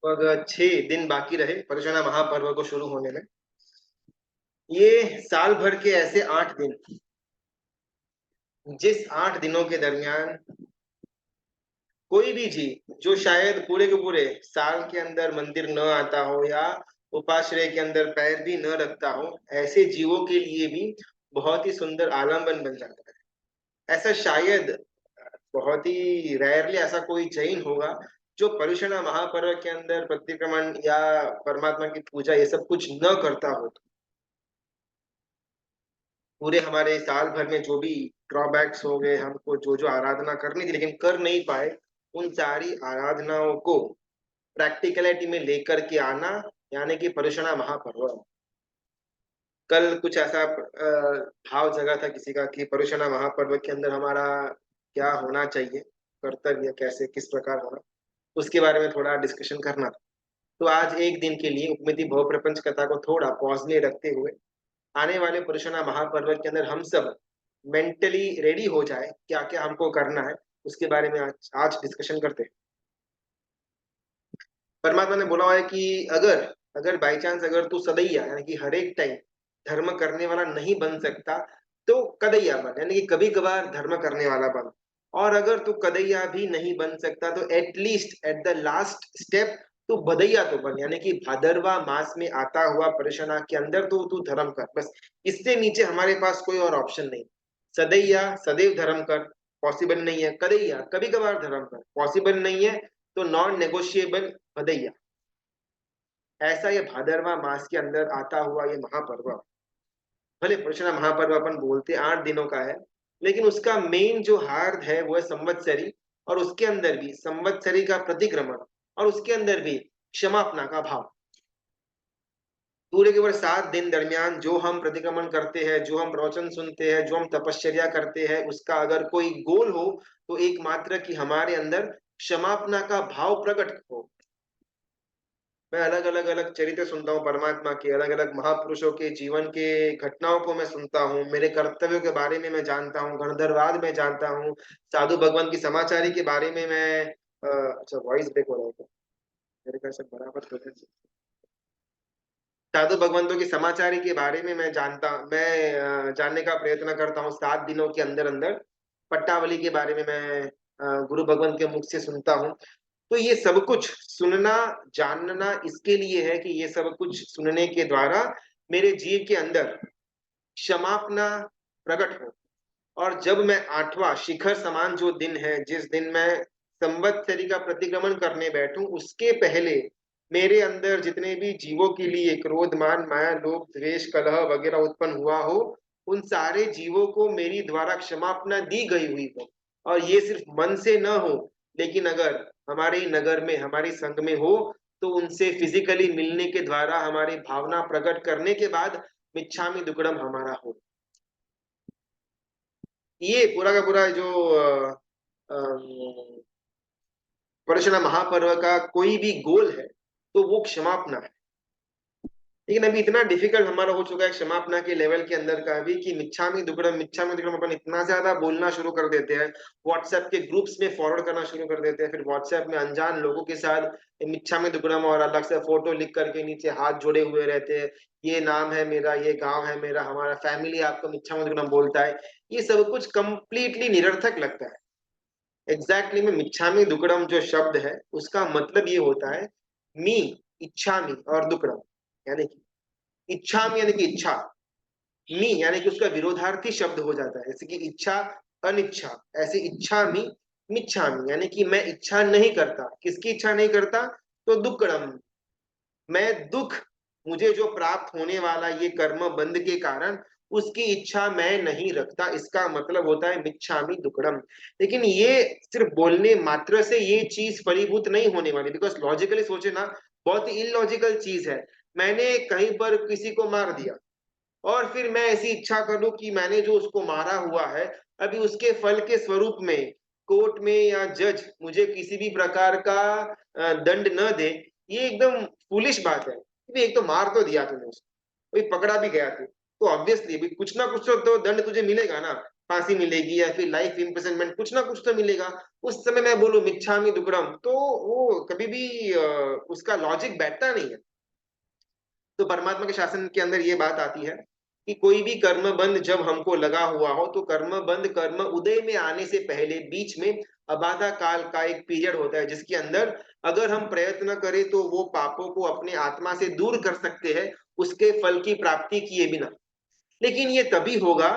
लगभग 6 दिन बाकी रहे पर्युषण महापर्व को शुरू होने में। ये साल भर के ऐसे 8 दिन, जिस 8 दिनों के दरमियान कोई भी जीव जो शायद पूरे के पूरे साल के अंदर मंदिर न आता हो या उपाश्रय के अंदर पैर भी न रखता हो, ऐसे जीवों के लिए भी बहुत ही सुंदर आलम्बन बन जाता है। ऐसा शायद बहुत ही रेयरली ऐसा कोई जैन होगा जो पर्युषण महापर्व के अंदर प्रतिक्रमण या परमात्मा की पूजा ये सब कुछ न करता हो। पूरे हमारे साल भर में जो भी ड्रॉबैक्स हो गए, हमको जो जो आराधना करनी थी लेकिन कर नहीं पाए, उन सारी आराधनाओं को प्रैक्टिकलिटी में लेकर के आना, यानी कि पर्युषण महापर्व। कल कुछ ऐसा भाव जगा था किसी का कि पर्युषण महापर्व के अंदर हमारा क्या होना चाहिए, कर्तव्य कैसे किस प्रकार होना, उसके बारे में थोड़ा डिस्कशन करना था। तो आज एक दिन के लिए उपमिति भव प्रपंच कथा को थोड़ा पॉज में रखते हुए आने वाले पर्युषण महापर्व के अंदर हम सब मेंटली रेडी हो जाए, क्या क्या हमको करना है उसके बारे में आज आज डिस्कशन करते हैं। परमात्मा ने बोला हुआ है कि अगर अगर बाई चांस अगर तू सदैया यानी कि हर एक टाइम धर्म करने वाला नहीं बन सकता, तो कदैया बन, यानी कि कभी कभार धर्म करने वाला बन। और अगर तू कदैया भी नहीं बन सकता तो at least at the last step तू बदैया तो बन, यानी कि भादरवा मास में आता हुआ परिशना के अंदर तो तू धर्म कर। बस इससे नीचे हमारे पास कोई और ऑप्शन नहीं। सदैया सदैव धर्म कर पॉसिबल नहीं है, कदैया कभी कभार धर्म कर पॉसिबल नहीं है, तो नॉन नेगोशिएबल भदैया। ऐसा ये भादरवा मास के अंदर आता हुआ ये महापर्व, भले कृष्ण महापर्व अपन बोलते 8 दिनों का है, लेकिन उसका मेन जो हार्द है वो है संवत्सरी। और उसके अंदर भी संवत्सरी का प्रतिक्रमण और उसके अंदर भी क्षमापना का भाव। पूरे केवल 7 दिन दरमियान जो हम प्रतिक्रमण करते हैं, जो हम प्रवचन सुनते हैं, जो हम तपश्चर्या करते हैं, उसका अगर कोई गोल हो तो एकमात्र कि हमारे अंदर क्षमापना का भाव प्रकट हो। मैं अलग अलग अलग चरित्र सुनता हूँ परमात्मा के, अलग अलग महापुरुषों के जीवन के घटनाओं को मैं सुनता हूँ, मेरे कर्तव्यों के बारे में मैं जानता हूँ, गणधरवाद में जानता हूँ, साधु भगवान की समाचारी के बारे में मैं अच्छा वॉइस ब्रेक हो रहा है क्या? मेरे ख्याल से बराबर हो रहा है। साधु भगवंतों की समाचारी के बारे में मैं जानने का प्रयत्न करता हूँ 7 दिनों के अंदर अंदर। पट्टावली के बारे में मैं गुरु भगवंत के मुख से सुनता हूँ। तो ये सब कुछ सुनना जानना इसके लिए है कि ये सब कुछ सुनने के द्वारा मेरे जीव के अंदर क्षमापना प्रकट हो। और जब मैं 8वां शिखर समान जो दिन है, जिस दिन मैं संवत्सरी का प्रतिक्रमण करने बैठूं, उसके पहले मेरे अंदर जितने भी जीवों के लिए क्रोध मान माया लोभ द्वेष कलह वगैरह उत्पन्न हुआ हो, उन सारे जीवों को मेरी द्वारा क्षमापना दी गई हुई हो। और ये सिर्फ मन से न हो, लेकिन अगर हमारे नगर में हमारी संघ में हो तो उनसे फिजिकली मिलने के द्वारा हमारी भावना प्रकट करने के बाद मिच्छामी दुक्कड़म हमारा हो। ये पूरा का पूरा जो पर्युषण महापर्व का कोई भी गोल है तो वो क्षमापना है। लेकिन अभी इतना डिफिकल्ट हमारा हो चुका है क्षमापना के लेवल के अंदर का भी कि मिच्छामी दुक्कड़म अपन इतना ज्यादा बोलना शुरू कर देते हैं, व्हाट्सएप के ग्रुप्स में फॉरवर्ड करना शुरू कर देते हैं, फिर व्हाट्सएप में अनजान लोगों के साथ मिच्छामी दुक्कड़म और अलग से फोटो लिख करके नीचे हाथ जोड़े हुए रहते हैं। ये नाम है मेरा, ये गांव है मेरा, हमारा फैमिली आपको मिच्छामी दुक्कड़म बोलता है। ये सब कुछ कंप्लीटली निरर्थक लगता है। एग्जैक्टली में मिच्छामी दुक्कड़म जो शब्द है उसका मतलब ये होता है मी, इच्छामी और दुक्कड़म, यानी कि इच्छामी यानी कि इच्छा, मी यानी कि उसका विरोधार्थी शब्द हो जाता है, जैसे कि इच्छा अनिच्छा, ऐसे इच्छा मी मिच्छामी यानी कि मैं इच्छा नहीं करता। किसकी इच्छा नहीं करता? तो दुक्कड़म, मैं दुख मुझे जो प्राप्त होने वाला ये कर्म बंध के कारण उसकी इच्छा मैं नहीं रखता, इसका मतलब होता है मिच्छामी दुक्कड़म। लेकिन ये सिर्फ बोलने मात्र से ये चीज फलीभूत नहीं होने वाली, बिकॉज लॉजिकली सोचे ना, बहुत ही इलॉजिकल चीज है। मैंने कहीं पर किसी को मार दिया और फिर मैं ऐसी इच्छा करूं कि मैंने जो उसको मारा हुआ है, अभी उसके फल के स्वरूप में कोर्ट में या जज मुझे किसी भी प्रकार का दंड न दे, ये एकदम फूलिश बात है। भी एक तो मार तो दिया तूने उसको, कोई पकड़ा भी गया तू, तो ऑब्वियसली भी कुछ ना कुछ तो दंड तुझे मिलेगा ना। फांसी मिलेगी या फिर लाइफ इम्प्रिजनमेंट, कुछ ना कुछ तो मिलेगा। उस समय मैं बोलूं मिच्छामि दुक्कडम, तो वो कभी भी उसका लॉजिक बैठता नहीं है। तो परमात्मा के शासन के अंदर ये बात आती है कि कोई भी कर्म बंध जब हमको लगा हुआ हो, तो कर्म बंध कर्म उदय में आने से पहले बीच में अबाधा काल का एक पीरियड होता है, जिसके अंदर अगर हम प्रयत्न करें तो वो पापों को अपने आत्मा से दूर कर सकते हैं, उसके फल की प्राप्ति किए बिना। लेकिन ये तभी होगा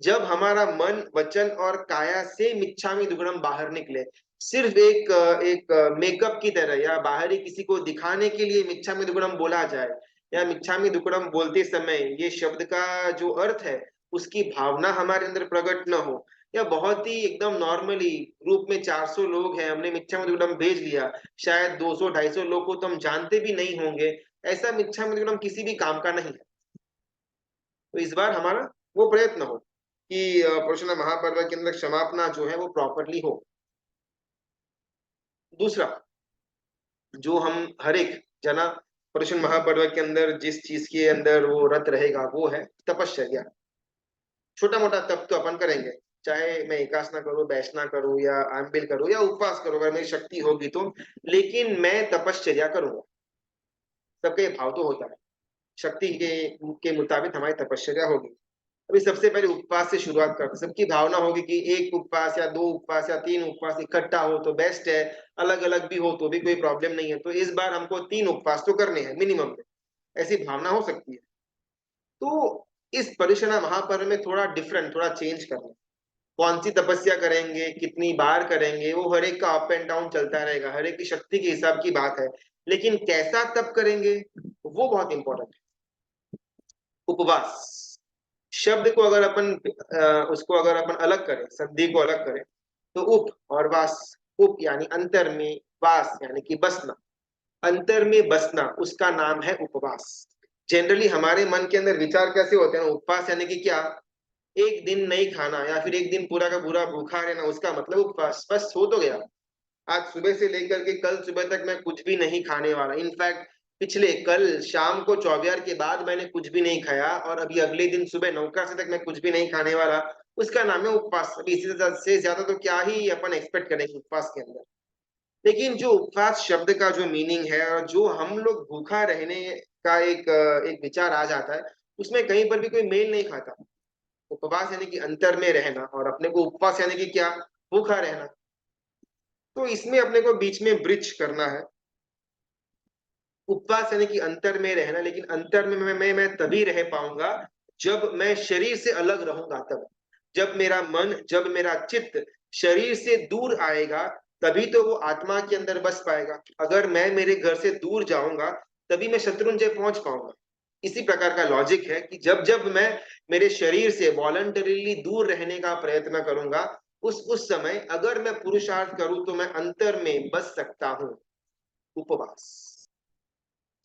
जब हमारा मन, वचन और काया से मिच्छामि दुक्कडम बाहर निकले। सिर्फ एक मेकअप की तरह या बाहरी किसी को दिखाने के लिए मिच्छामि दुक्कडम बोला जाए, या मिच्छामि दुक्कडम बोलते समय ये शब्द का जो अर्थ है उसकी भावना हमारे अंदर प्रकट न हो, या बहुत ही एकदम नॉर्मली ग्रुप में 400 लोग हैं, हमने मिच्छामि दुक्कडम भेज लिया, शायद 200-250 लोग को तो हम जानते भी नहीं होंगे, ऐसा मिच्छामि दुक्कडम किसी भी काम का नहीं है। तो इस बार हमारा वो प्रयत्न हो कि पुरुषोत्तम महापर्व के अंदर क्षमापना जो है वो प्रॉपरली हो। दूसरा, जो हम हर एक जना पुरुषोत्तम महापर्व के अंदर जिस चीज के अंदर वो रत रहेगा वो है तपश्चर्या। छोटा मोटा तप तो अपन करेंगे, चाहे मैं एकासना करूं, बैसना करूं या आंबिल करूं या उपवास करूं अगर मेरी शक्ति होगी तो, लेकिन मैं तपश्चर्या करूंगा। सबका ये भाव तो होता है, शक्ति के मुताबिक हमारी तपश्चर्या होगी। अभी सबसे पहले उपवास से शुरुआत करते हैं। सबकी भावना होगी कि एक उपवास या दो उपवास या तीन उपवास इकट्ठा हो तो बेस्ट है, अलग अलग भी हो तो भी कोई प्रॉब्लम नहीं है। तो इस बार हमको 3 उपवास तो करने हैं मिनिमम में, ऐसी भावना हो सकती है। तो इस परिशना महापर्व में थोड़ा डिफरेंट, थोड़ा चेंज करना है। कौन सी तपस्या करेंगे, कितनी बार करेंगे, वो हर एक का अप एंड डाउन चलता रहेगा, हर एक की शक्ति के हिसाब की बात है। लेकिन कैसा तप करेंगे वो बहुत इंपॉर्टेंट है। उपवास शब्द को अगर अपन उसको अगर अपन अलग करें, संधि को अलग करें, तो उप और वास, उप यानी अंतर में, वास यानी कि बसना, अंतर में बसना उसका नाम है उपवास। जनरली हमारे मन के अंदर विचार कैसे होते हैं, उपवास यानी कि क्या, एक दिन नहीं खाना या फिर एक दिन पूरा का पूरा भूखा रहना, उसका मतलब उपवास, बस हो तो गया। आज सुबह से लेकर के कल सुबह तक मैं कुछ भी नहीं खाने वाला, इनफैक्ट पिछले कल शाम को चौबियार के बाद मैंने कुछ भी नहीं खाया, और अभी अगले दिन सुबह 9 से तक मैं कुछ भी नहीं खाने वाला, उसका नाम है उपवास। अभी इसी से ज्यादा तो क्या ही अपन एक्सपेक्ट करेंगे उपवास के अंदर। लेकिन जो उपवास शब्द का जो मीनिंग है और जो हम लोग भूखा रहने का एक विचार आ जाता है, उसमें कहीं पर भी कोई मेल नहीं खाता। उपवास यानी कि अंतर में रहना, और अपने को उपवास यानी कि क्या, भूखा रहना। तो इसमें अपने को बीच में ब्रिज करना है। उपवास यानी कि अंतर में रहना, लेकिन अंतर में मैं तभी रह पाऊंगा जब मैं शरीर से अलग रहूंगा, तब जब मेरा मन, जब मेरा चित्त शरीर से दूर आएगा, तभी तो वो आत्मा के अंदर बस पाएगा। अगर मैं मेरे घर से दूर जाऊंगा तभी मैं शत्रुंजय पहुंच पाऊंगा। इसी प्रकार का लॉजिक है कि जब जब मैं मेरे शरीर से वॉलंटरीली दूर रहने का प्रयत्न करूंगा, उस समय अगर मैं पुरुषार्थ करूं तो मैं अंतर में बस सकता हूं। उपवास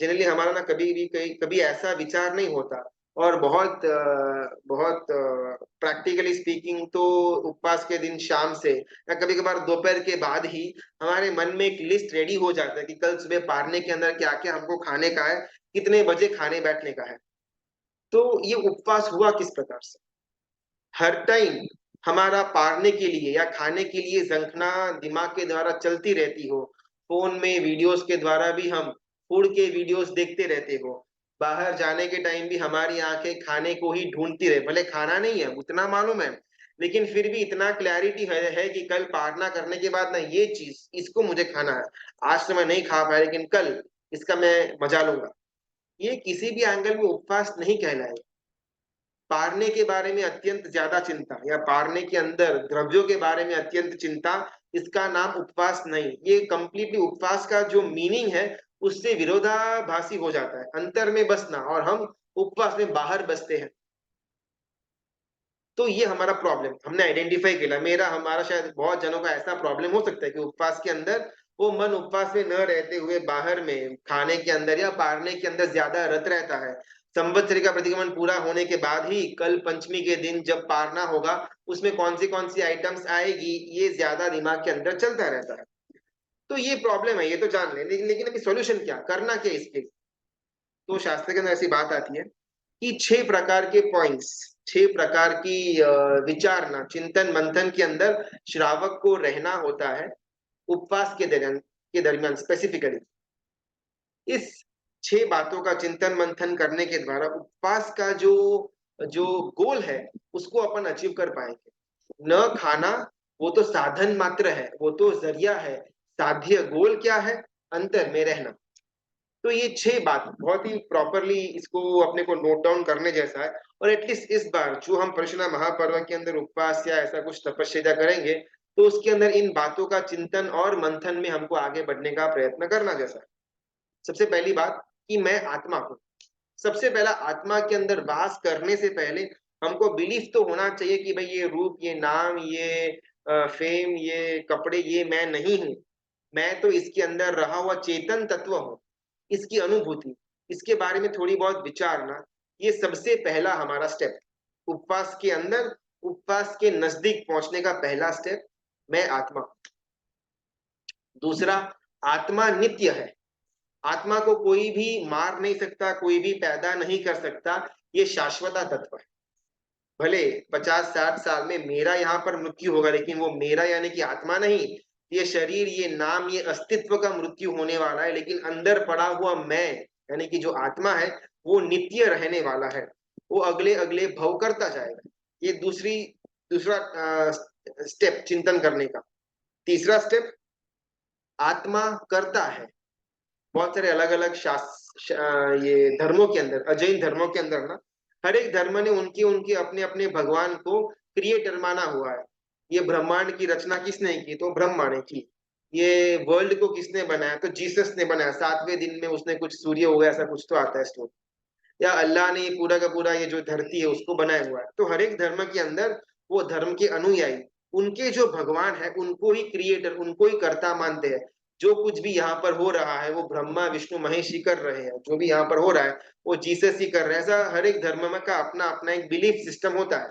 जनरली हमारा ना कभी भी कभी ऐसा विचार नहीं होता, और बहुत प्रैक्टिकली स्पीकिंग तो उपवास के दिन शाम से या कभी कभार दोपहर के बाद ही हमारे मन में एक लिस्ट रेडी हो जाता है कि कल सुबह पारने के अंदर क्या क्या हमको खाने का है, कितने बजे खाने बैठने का है। तो ये उपवास हुआ किस प्रकार से, हर टाइम हमारा पारने के लिए या खाने के लिए जंखना दिमाग के द्वारा चलती रहती हो, फोन में वीडियोस के द्वारा भी हम फूड के वीडियोस देखते रहते हो, बाहर जाने के टाइम भी हमारी आंखें खाने को ही ढूंढती रहे, भले खाना नहीं है उतना मालूम है, लेकिन फिर भी इतना क्लैरिटी है कि कल पारना करने के बाद ना ये चीज इसको मुझे खाना है, आज तो मैं नहीं खा पाया लेकिन कल इसका मैं मजा लूंगा। ये किसी भी एंगल में उपवास नहीं कहलाएगा। पारने के बारे में अत्यंत ज्यादा चिंता या पारने के अंदर द्रव्यों के बारे में अत्यंत चिंता, इसका नाम उपवास नहीं। ये कंप्लीटली उपवास का जो मीनिंग है उससे विरोधाभासी हो जाता है, अंतर में बसना, और हम उपवास में बाहर बसते हैं। तो ये हमारा प्रॉब्लम हमने आइडेंटिफाई किया, मेरा हमारा शायद बहुत जनों का ऐसा प्रॉब्लम हो सकता है कि उपवास के अंदर वो मन उपवास में न रहते हुए बाहर में खाने के अंदर या पारने के अंदर ज्यादा रत रहता है। संवत्सरी का प्रतिगमन पूरा होने के बाद ही कल पंचमी के दिन जब पारना होगा, उसमें कौन सी आइटम्स आएगी, ये ज्यादा दिमाग के अंदर चलता रहता है। तो ये प्रॉब्लम है, ये तो जान लें, लेकिन अभी सॉल्यूशन क्या करना, क्या इसके। तो शास्त्र के अंदर ऐसी बात आती है कि 6 प्रकार के पॉइंट्स 6 प्रकार की विचारना चिंतन मंथन के अंदर श्रावक को रहना होता है उपवास के दरमियान स्पेसिफिकली। इस 6 बातों का चिंतन मंथन करने के द्वारा उपवास का जो जो गोल है उसको अपन अचीव कर पाएंगे। न खाना वो तो साधन मात्र है, वो तो जरिया है। साध्य गोल क्या है? अंतर में रहना। तो ये 6 बात बहुत ही प्रॉपरली इसको अपने को नोट डाउन करने जैसा है। और एटलीस्ट इस बार जो हम परशुराम महापर्व के अंदर उपवास या ऐसा कुछ तपस्या करेंगे तो उसके अंदर इन बातों का चिंतन और मंथन में हमको आगे बढ़ने का प्रयत्न करना जैसा है। सबसे पहली बात कि मैं आत्मा हूं। सबसे पहला आत्मा के अंदर वास करने से पहले हमको बिलीफ तो होना चाहिए कि भाई ये रूप, ये नाम, ये फेम, ये कपड़े, ये मैं नहीं हूं। मैं तो इसके अंदर रहा हुआ चेतन तत्व हूं। इसकी अनुभूति, इसके बारे में थोड़ी बहुत विचारना, ये सबसे पहला हमारा स्टेप उपवास के अंदर, उपवास के नजदीक पहुंचने का पहला स्टेप मैं आत्मा। दूसरा, आत्मा नित्य है। आत्मा को कोई भी मार नहीं सकता, कोई भी पैदा नहीं कर सकता। ये शाश्वता तत्व है। भले 50-60 साल में मेरा यहाँ पर मृत्यु होगा, लेकिन वो मेरा यानी कि आत्मा नहीं। ये शरीर, ये नाम, ये अस्तित्व का मृत्यु होने वाला है, लेकिन अंदर पड़ा हुआ मैं यानी कि जो आत्मा है वो नित्य रहने वाला है। वो अगले अगले भव करता जाएगा। ये दूसरा स्टेप चिंतन करने का। तीसरा स्टेप, आत्मा करता है। बहुत सारे अलग अलग ये धर्मों के अंदर, अजैन धर्मों के अंदर ना, हर एक धर्म ने उनके उनके अपने अपने भगवान को क्रिएटर माना हुआ है। ये ब्रह्मांड की रचना किसने की? तो ब्रह्मा ने की। ये वर्ल्ड को किसने बनाया? तो जीसस ने बनाया। 7वें दिन में उसने कुछ सूर्य हो गया, ऐसा कुछ तो आता है स्टोरी। या अल्लाह ने पूरा का पूरा ये जो धरती है उसको बनाया हुआ है। तो हर एक धर्म के अंदर वो धर्म के अनुयायी उनके जो भगवान है उनको ही क्रिएटर, उनको ही कर्ता मानते हैं। जो कुछ भी यहाँ पर हो रहा है वो ब्रह्मा विष्णु महेश ही कर रहे हैं। जो भी यहाँ पर हो रहा है वो जीसस ही कर रहे हैं। ऐसा हर एक धर्म में का अपना अपना एक बिलीफ सिस्टम होता है।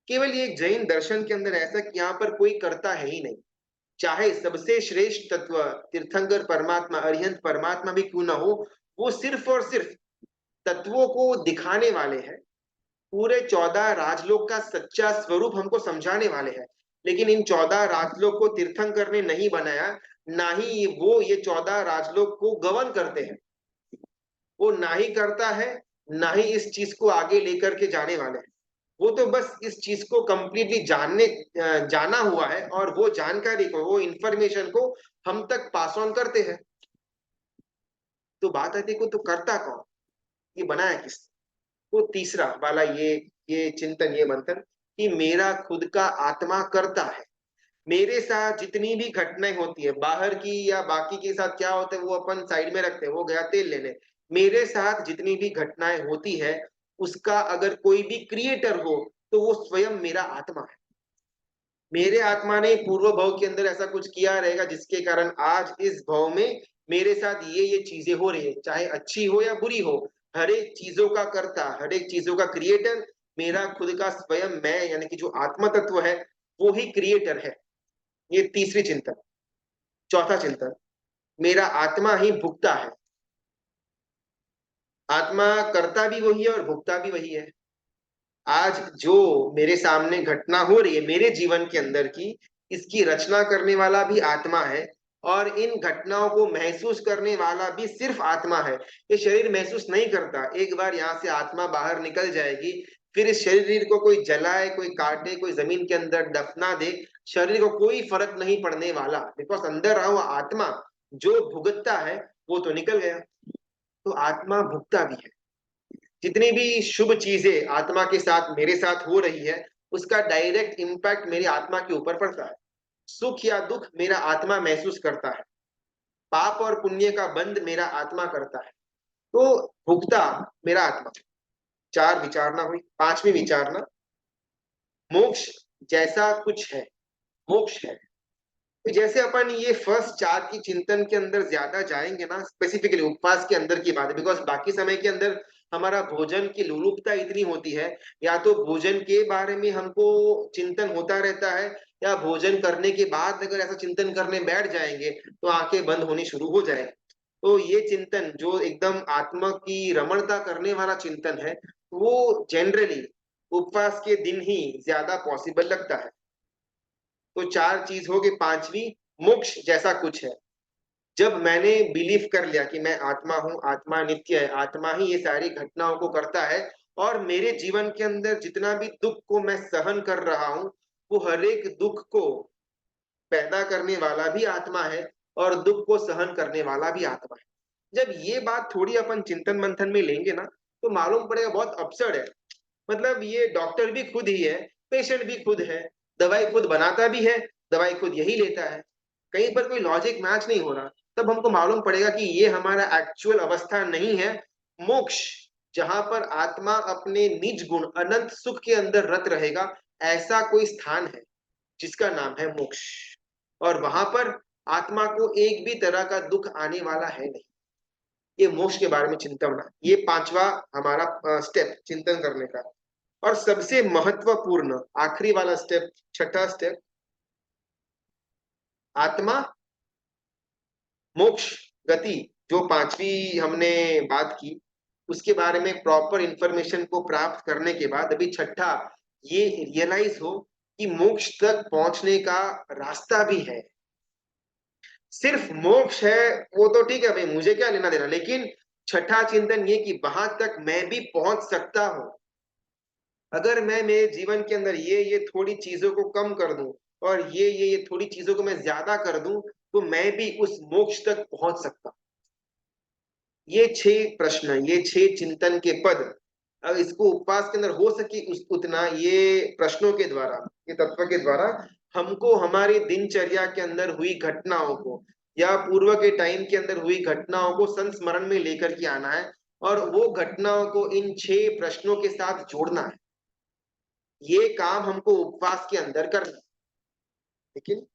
केवल ये एक जैन दर्शन के अंदर ऐसा कि यहाँ पर कोई करता है ही नहीं। चाहे सबसे श्रेष्ठ तत्व तीर्थंकर परमात्मा, अरिहंत परमात्मा भी क्यों ना हो, वो सिर्फ और सिर्फ तत्वों को दिखाने वाले हैं। पूरे 14 राजलोक का सच्चा स्वरूप हमको समझाने वाले हैं। लेकिन इन 14 राजलोक को तीर्थंकर ने नहीं बनाया, ना ही वो ये 14 राजलोक को गवर्न करते हैं। वो ना ही करता है, ना ही इस चीज को आगे लेकर के जाने वाले हैं। वो तो बस इस चीज को कंप्लीटली जाना हुआ है और वो जानकारी को, वो इंफॉर्मेशन को हम तक पास ऑन करते हैं। तो बात आती है को तो करता कौन? ये बनाया किसने? तो तीसरा वाला ये चिंतन, ये मंथन कि मेरा खुद का आत्मा करता है। मेरे साथ जितनी भी घटनाएं होती है, बाहर की या बाकी के साथ क्या होता है वो अपन साइड में रखते हैं, वो गया तेल लेने। मेरे साथ जितनी भी घटनाएं होती है उसका अगर कोई भी क्रिएटर हो तो वो स्वयं मेरा आत्मा है। मेरे आत्मा ने पूर्व भव के अंदर ऐसा कुछ किया रहेगा जिसके कारण आज इस भव में मेरे साथ ये चीजें हो रही है, चाहे अच्छी हो या बुरी हो। हर एक चीजों का कर्ता, हर एक चीजों का क्रिएटर मेरा खुद का स्वयं मैं यानी कि जो आत्मा तत्व है वो ही क्रिएटर है। ये तीसरी चिंतन। चौथा चिंतन, मेरा आत्मा ही भुगता है। आत्मा करता भी वही है और भुगता भी वही है। आज जो मेरे सामने घटना हो रही है मेरे जीवन के अंदर की, इसकी रचना करने वाला भी आत्मा है और इन घटनाओं को महसूस करने वाला भी सिर्फ आत्मा है। ये शरीर महसूस नहीं करता। एक बार यहाँ से आत्मा बाहर निकल जाएगी, फिर इस शरीर को कोई जलाए, कोई काटे, कोई जमीन के अंदर दफना दे, शरीर को कोई फर्क नहीं पड़ने वाला। बिकॉज अंदर रहा हुआ आत्मा जो भुगतता है वो तो निकल गया। तो आत्मा भुगता भी है। जितनी भी शुभ चीजें आत्मा के साथ मेरे साथ हो रही है उसका डायरेक्ट इम्पैक्ट मेरी आत्मा के ऊपर पड़ता है। सुख या दुख मेरा आत्मा महसूस करता है। पाप और पुण्य का बंध मेरा आत्मा करता है। तो भुगता मेरा आत्मा। 4 विचारना हुई। 5वीं विचारना, मोक्ष जैसा कुछ है। मोक्ष है। तो जैसे अपन ये फर्स्ट 4 की चिंतन के अंदर ज्यादा जाएंगे ना, स्पेसिफिकली उपवास के अंदर की बात है, बिकॉज बाकी समय के अंदर हमारा भोजन की लोलुपता इतनी होती है, या तो भोजन के बारे में हमको चिंतन होता रहता है, या भोजन करने के बाद अगर ऐसा चिंतन करने बैठ जाएंगे तो आंखें बंद होनी शुरू हो जाए। तो ये चिंतन जो एकदम आत्मा की रमणता करने वाला चिंतन है वो जनरली उपवास के दिन ही ज्यादा पॉसिबल लगता है। तो चार चीज हो गई। पांचवी, मोक्ष जैसा कुछ है। जब मैंने बिलीव कर लिया कि मैं आत्मा हूं, आत्मा नित्य है, आत्मा ही ये सारी घटनाओं को करता है, और मेरे जीवन के अंदर जितना भी दुख को मैं सहन कर रहा हूं, वो हर एक दुख को पैदा करने वाला भी आत्मा है और दुख को सहन करने वाला भी आत्मा है। जब ये बात थोड़ी अपन चिंतन मंथन में लेंगे ना, तो मालूम पड़ेगा बहुत अपसर्ड है। मतलब ये डॉक्टर भी खुद ही है, पेशेंट भी खुद है, दवाई खुद बनाता भी है, दवाई खुद यही लेता है। कहीं पर कोई लॉजिक मैच नहीं हो रहा। तब हमको मालूम पड़ेगा कि ये हमारा एक्चुअल अवस्था नहीं है। मोक्ष, जहां पर आत्मा अपने निज गुण अनंत सुख के अंदर रत रहेगा, ऐसा कोई स्थान है जिसका नाम है मोक्ष। और वहां पर आत्मा को एक भी तरह का दुख आने वाला है नहीं। ये मोक्ष के बारे में चिंतन है। ये पांचवा हमारा स्टेप चिंतन करने का। और सबसे महत्वपूर्ण आखिरी वाला स्टेप, छठा स्टेप, आत्मा मोक्ष गति, जो पांचवी हमने बात की, उसके बारे में प्रॉपर इंफॉर्मेशन को प्राप्त करने के बाद अभी छठा ये रियलाइज हो कि मोक्ष तक पहुंचने का रास्ता भी है। सिर्फ मोक्ष है वो तो ठीक है भाई, मुझे क्या लेना देना, लेकिन छठा चिंतन ये कि वहां तक मैं भी पहुंच सकता हूं। अगर मैं मेरे जीवन के अंदर ये थोड़ी चीजों को कम कर दूं, और ये थोड़ी चीजों को मैं ज्यादा कर दूं, तो मैं भी उस मोक्ष तक पहुंच सकता हूं। ये छह प्रश्न, ये छह चिंतन के पद, अब इसको उपवास के अंदर हो सके उतना, ये प्रश्नों के द्वारा, ये तत्व के द्वारा हमको हमारी दिनचर्या के अंदर हुई घटनाओं को, या पूर्व के टाइम के अंदर हुई घटनाओं को संस्मरण में लेकर के आना है, और वो घटनाओं को इन छह प्रश्नों के साथ जोड़ना है। ये काम हमको उपवास के अंदर करना है। लेकिन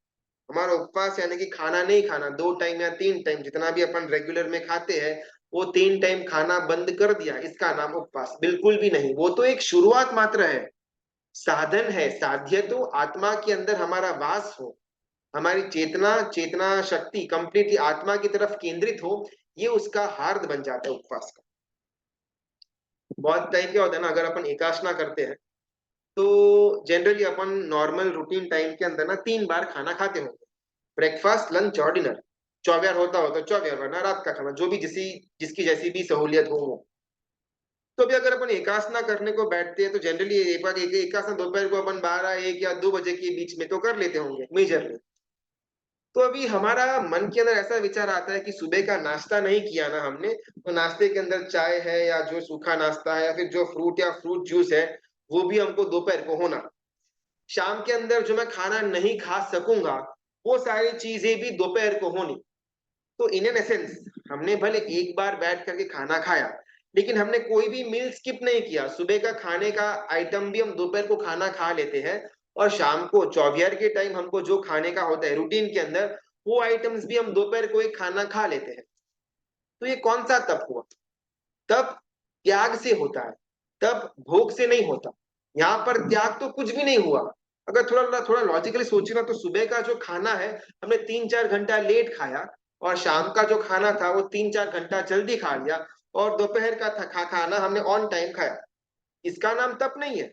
हमारा उपवास यानी कि खाना नहीं खाना, 2 टाइम या 3 टाइम जितना भी अपन रेगुलर में खाते हैं, वो 3 टाइम खाना बंद कर दिया, इसका नाम उपवास बिल्कुल भी नहीं। वो तो एक शुरुआत मात्र है, साधन है। साध्य तो आत्मा के अंदर हमारा वास हो, हमारी चेतना चेतना शक्ति कंप्लीटली आत्मा की तरफ केंद्रित हो, ये उसका हार्द बन जाता है उपवास का। बहुत टाइम क्या होता है ना, अगर अपन एकाशना करते हैं, तो जनरली अपन नॉर्मल रूटीन टाइम के अंदर ना 3 बार खाना खाते होंगे, ब्रेकफास्ट, लंच और डिनर। 24 होता हो तो 24, वरना रात का खाना, जो भी जिसकी जैसी भी सहूलियत हो वो। तो अभी अगर अपन एकासना करने को बैठते हैं, तो जनरली एकासना दोपहर को अपन 12, 1 या 2 बजे के बीच में तो कर लेते होंगे मेजरली। तो अभी हमारा मन के अंदर ऐसा विचार आता है कि सुबह का नाश्ता नहीं किया ना हमने, तो नाश्ते के अंदर चाय है, या जो सूखा नाश्ता है, या फिर जो फ्रूट या फ्रूट जूस है, वो भी हमको दोपहर को होना। शाम के अंदर जो मैं खाना नहीं खा सकूंगा, वो सारी चीजें भी दोपहर को होनी। तो इन एन एसेंस, हमने भले एक बार बैठ करके खाना खाया, लेकिन हमने कोई भी मील स्किप नहीं किया। सुबह का खाने का आइटम भी हम दोपहर को खाना खा लेते हैं, और शाम को 24 के टाइम हमको जो खाने का होता है रूटीन के अंदर, वो आइटम्स भी हम दोपहर को एक खाना खा लेते हैं। तो ये कौन सा तप हुआ? तप त्याग से होता है, तप भोग से नहीं होता। यहाँ पर त्याग तो कुछ भी नहीं हुआ। अगर थोड़ा थोड़ा लॉजिकली सोचे ना, तो सुबह का जो खाना है हमने 3-4 घंटा लेट खाया, और शाम का जो खाना था वो 3-4 घंटा जल्दी खा लिया, और दोपहर का खाना हमने ऑन टाइम खाया। इसका नाम तप नहीं है।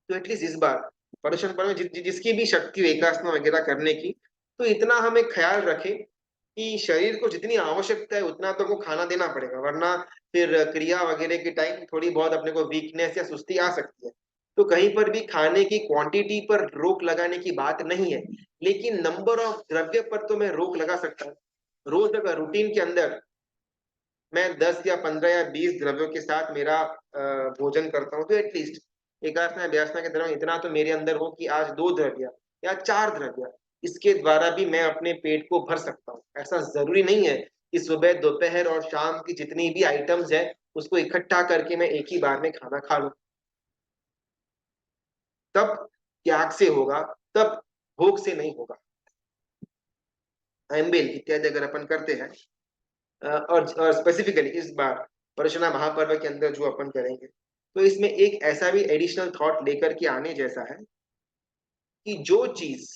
तो एटलीस्ट इस बार परेशान पर जिसकी भी शक्ति हो एकासना वगैरह करने की, तो इतना हमें ख्याल रखें कि शरीर को जितनी आवश्यकता है उतना तो को खाना देना पड़ेगा, वरना फिर क्रिया वगैरह के टाइम थोड़ी बहुत अपने को वीकनेस या सुस्ती आ सकती है। तो कहीं पर भी खाने की क्वांटिटी पर रोक लगाने की बात नहीं है, लेकिन नंबर ऑफ द्रव्य पर तो मैं रोक लगा सकता हूँ। रोज अगर रूटीन के अंदर मैं 10 या 15 या 20 द्रव्यों के साथ मेरा भोजन करता हूँ, तो एटलीस्ट एकासना अभ्यासना के दौरान इतना तो मेरे अंदर हो कि आज 2 द्रव्य या 4 द्रव्य, इसके द्वारा भी मैं अपने पेट को भर सकता हूँ। ऐसा जरूरी नहीं है कि सुबह दोपहर और शाम की जितनी भी आइटम्स है उसको इकट्ठा करके मैं एक ही बार में खाना खा लूं। तब त्याग से होगा, तब भोग से नहीं होगा। एम्बेल इत्यादि अगर अपन करते हैं, और स्पेसिफिकली इस बार परशुराम महापर्व के अंदर जो अपन करेंगे, तो इसमें एक ऐसा भी एडिशनल थॉट लेकर के आने जैसा है कि जो चीज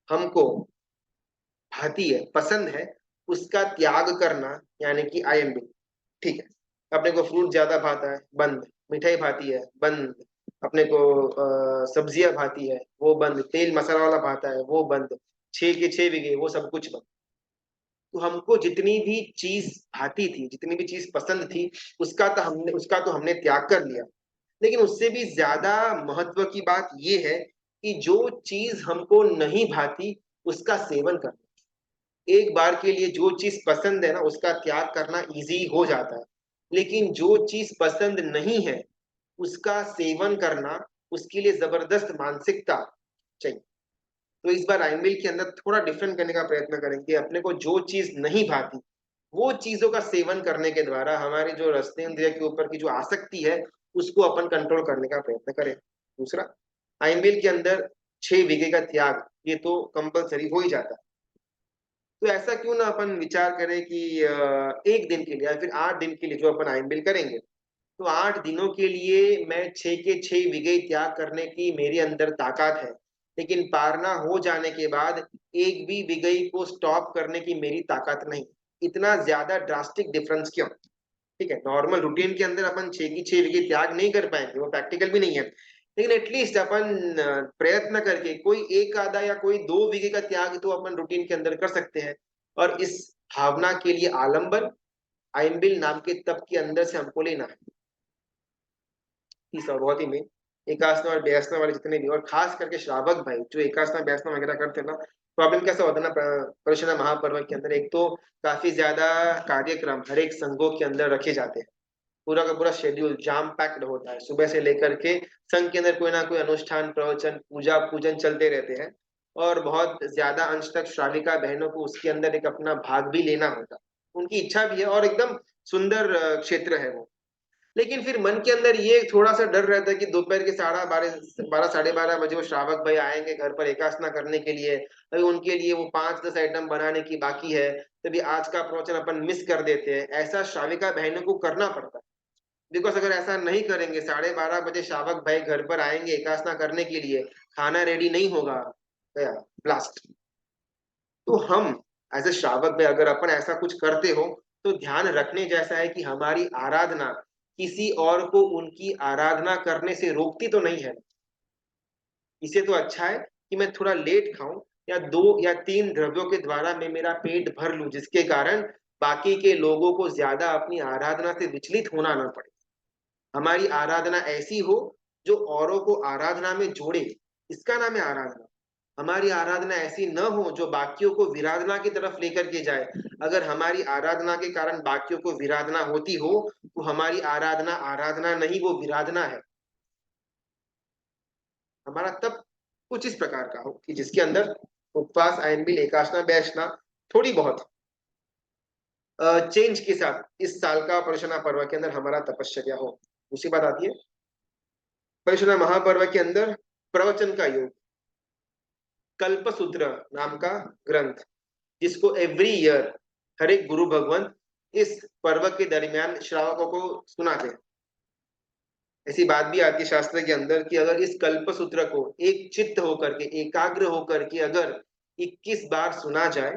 हमको भाती है, पसंद है, उसका त्याग करना, यानी कि आई एम बी, ठीक है। अपने को फ्रूट ज्यादा भाता है, बंद। मिठाई भाती है, बंद। अपने को सब्जियां भाती है, वो बंद। तेल मसाला वाला भाता है, वो बंद। 6 के 6 बीघे, वो सब कुछ बंद। तो हमको जितनी भी चीज भाती थी, जितनी भी चीज पसंद थी, उसका तो हमने त्याग कर लिया। लेकिन उससे भी ज्यादा महत्व की बात ये है कि जो चीज हमको नहीं भाती, उसका सेवन करना। एक बार के लिए जो चीज पसंद है ना, उसका त्याग करना इजी हो जाता है। लेकिन जो चीज पसंद नहीं है, उसका सेवन करना, उसके लिए जबरदस्त मानसिकता चाहिए। तो इस बार आईएमएल के अंदर थोड़ा डिफरेंट करने का प्रयत्न करेंगे। अपने को जो चीज नहीं भाती, वो चीजों का सेवन करने के द्वारा हमारी जो रसनेंद्रिय के ऊपर की जो आसक्ति है, उसको अपन कंट्रोल करने का प्रयत्न करें। दूसरा, आईएमएल के अंदर 6 बीघे का त्याग, ये तो कंपलसरी हो ही जाता है। तो ऐसा क्यों ना अपन विचार करें कि 1 दिन के लिए या फिर 8 दिन के लिए जो अपन आईएमएल करेंगे, तो 8 दिनों के लिए मैं 6 के 6 बीघे त्याग करने की मेरे अंदर ताकत है। लेकिन पारना हो जाने के बाद एक भी बीघे को स्टॉप करने की मेरी ताकत नहीं। इतना ज्यादा ड्रास्टिक डिफरेंस क्यों? ठीक है, नॉर्मल रूटीन के अंदर अपन 6 की 6 बीघे त्याग नहीं कर पाएंगे, वो प्रैक्टिकल भी नहीं है। लेकिन एटलीस्ट अपन प्रयत्न करके कोई एक आधा या कोई 2 बीघे का त्याग तो अपन रूटीन के अंदर कर सकते हैं। और इस भावना के लिए आलंबन आइम्बिल नाम के तप के अंदर से हमको लेना है। इस अवधि में एकासना और बेसना वाले जितने भी, और खास करके श्रावक भाई जो एकासना बेसना वगैरह करते हैं ना, प्रॉब्लम कैसा होता है ना, प्रदर्शन महापर्व के अंदर एक तो काफी ज्यादा कार्यक्रम हर एक संघों के अंदर रखे जाते हैं। पूरा का पूरा शेड्यूल जाम पैक्ड होता है, सुबह से लेकर के संघ के अंदर कोई ना कोई अनुष्ठान, प्रवचन, पूजा पूजन चलते रहते हैं। और बहुत ज्यादा अंश तक श्राविका बहनों को उसके अंदर एक अपना भाग भी लेना होता है। उनकी इच्छा भी है और एकदम सुंदर क्षेत्र है वो। लेकिन फिर मन के अंदर ये थोड़ा सा डर रहता है कि दोपहर के 12:30 साढ़े 12 बजे वो श्रावक भाई आएंगे घर पर एकासना करने के लिए। अभी उनके लिए वो 5-10 आइटम बनाने की बाकी है, तभी आज का प्रवचन अपन मिस कर देते हैं। ऐसा श्राविका बहनों को करना पड़ता है। बिकॉज अगर ऐसा नहीं करेंगे, 12:30 बजे श्रावक भाई घर पर आएंगे एकासना करने के लिए, खाना रेडी नहीं होगा, गया ब्लास्ट। तो हम एज ए श्रावक भाई अगर अपन ऐसा कुछ करते हो, तो ध्यान रखने जैसा है कि हमारी आराधना किसी और को उनकी आराधना करने से रोकती तो नहीं है। इसे तो अच्छा है कि मैं थोड़ा लेट खाऊं, या 2 या 3 द्रव्यों के द्वारा मैं मेरा पेट भर लूं, जिसके कारण बाकी के लोगों को ज्यादा अपनी आराधना से विचलित होना ना पड़े। हमारी आराधना ऐसी हो जो औरों को आराधना में जोड़े, इसका नाम है आराधना। हमारी आराधना ऐसी न हो जो बाकियों को विराधना की तरफ लेकर के जाए। अगर हमारी आराधना के कारण बाकियों को विराधना होती हो, तो हमारी आराधना आराधना नहीं, वो विराधना है। हमारा तब कुछ इस प्रकार का हो कि जिसके अंदर उपवास, आयनबिल, एकाशना, बैशना, थोड़ी बहुत चेंज के साथ इस साल का परशुना पर्व के अंदर हमारा तपश्चर्या हो। दूसरी बात आती है परशुना महापर्व के अंदर प्रवचन का योग। कल्पसूत्र नाम का ग्रंथ, जिसको एवरी ईयर हर एक गुरु भगवान इस पर्व के दरमियान श्रावकों को सुनाते हैं। ऐसी बात भी आती है शास्त्र के अंदर कि अगर इस कल्पसूत्र को एक चित्त होकर के, एकाग्र होकर के अगर 21 बार सुना जाए,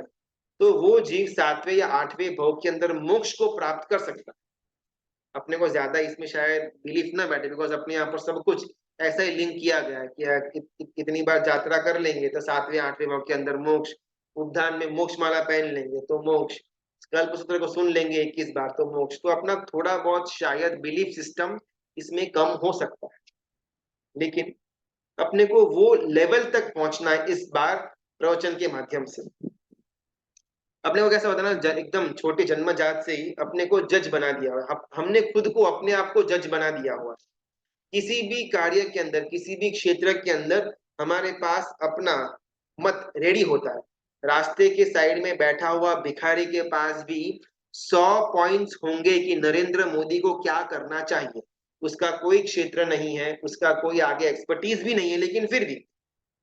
तो वो जीव 7वें या 8वें भोग के अंदर मोक्ष को प्राप्त कर सकता है। अपने को ज्यादा इसमें शायद बिलीफ ना बैठे, बिकॉज अपने यहाँ पर सब कुछ ऐसा ही लिंक किया गया है कि कितनी बार यात्रा कर लेंगे तो 7वें 8वें भाव के अंदर मोक्ष, उद्यान में मोक्ष माला पहन लेंगे तो मोक्ष, कल्प सूत्र को सुन लेंगे 21 बार तो मोक्ष। तो अपना थोड़ा बहुत शायद बिलीफ सिस्टम इसमें कम हो सकता है। लेकिन अपने को वो लेवल तक पहुंचना है इस बार प्रवचन के माध्यम से। अपने को कैसा होता है ना, एकदम छोटे जन्मजात से ही अपने को जज बना दिया हुआ, हमने खुद को अपने आप को जज बना दिया हुआ। किसी भी कार्य के अंदर, किसी भी क्षेत्र के अंदर हमारे पास अपना मत रेडी होता है। रास्ते के साइड में बैठा हुआ भिखारी के पास भी 100 पॉइंट्स होंगे कि नरेंद्र मोदी को क्या करना चाहिए। उसका कोई क्षेत्र नहीं है, उसका कोई आगे एक्सपर्टीज भी नहीं है, लेकिन फिर भी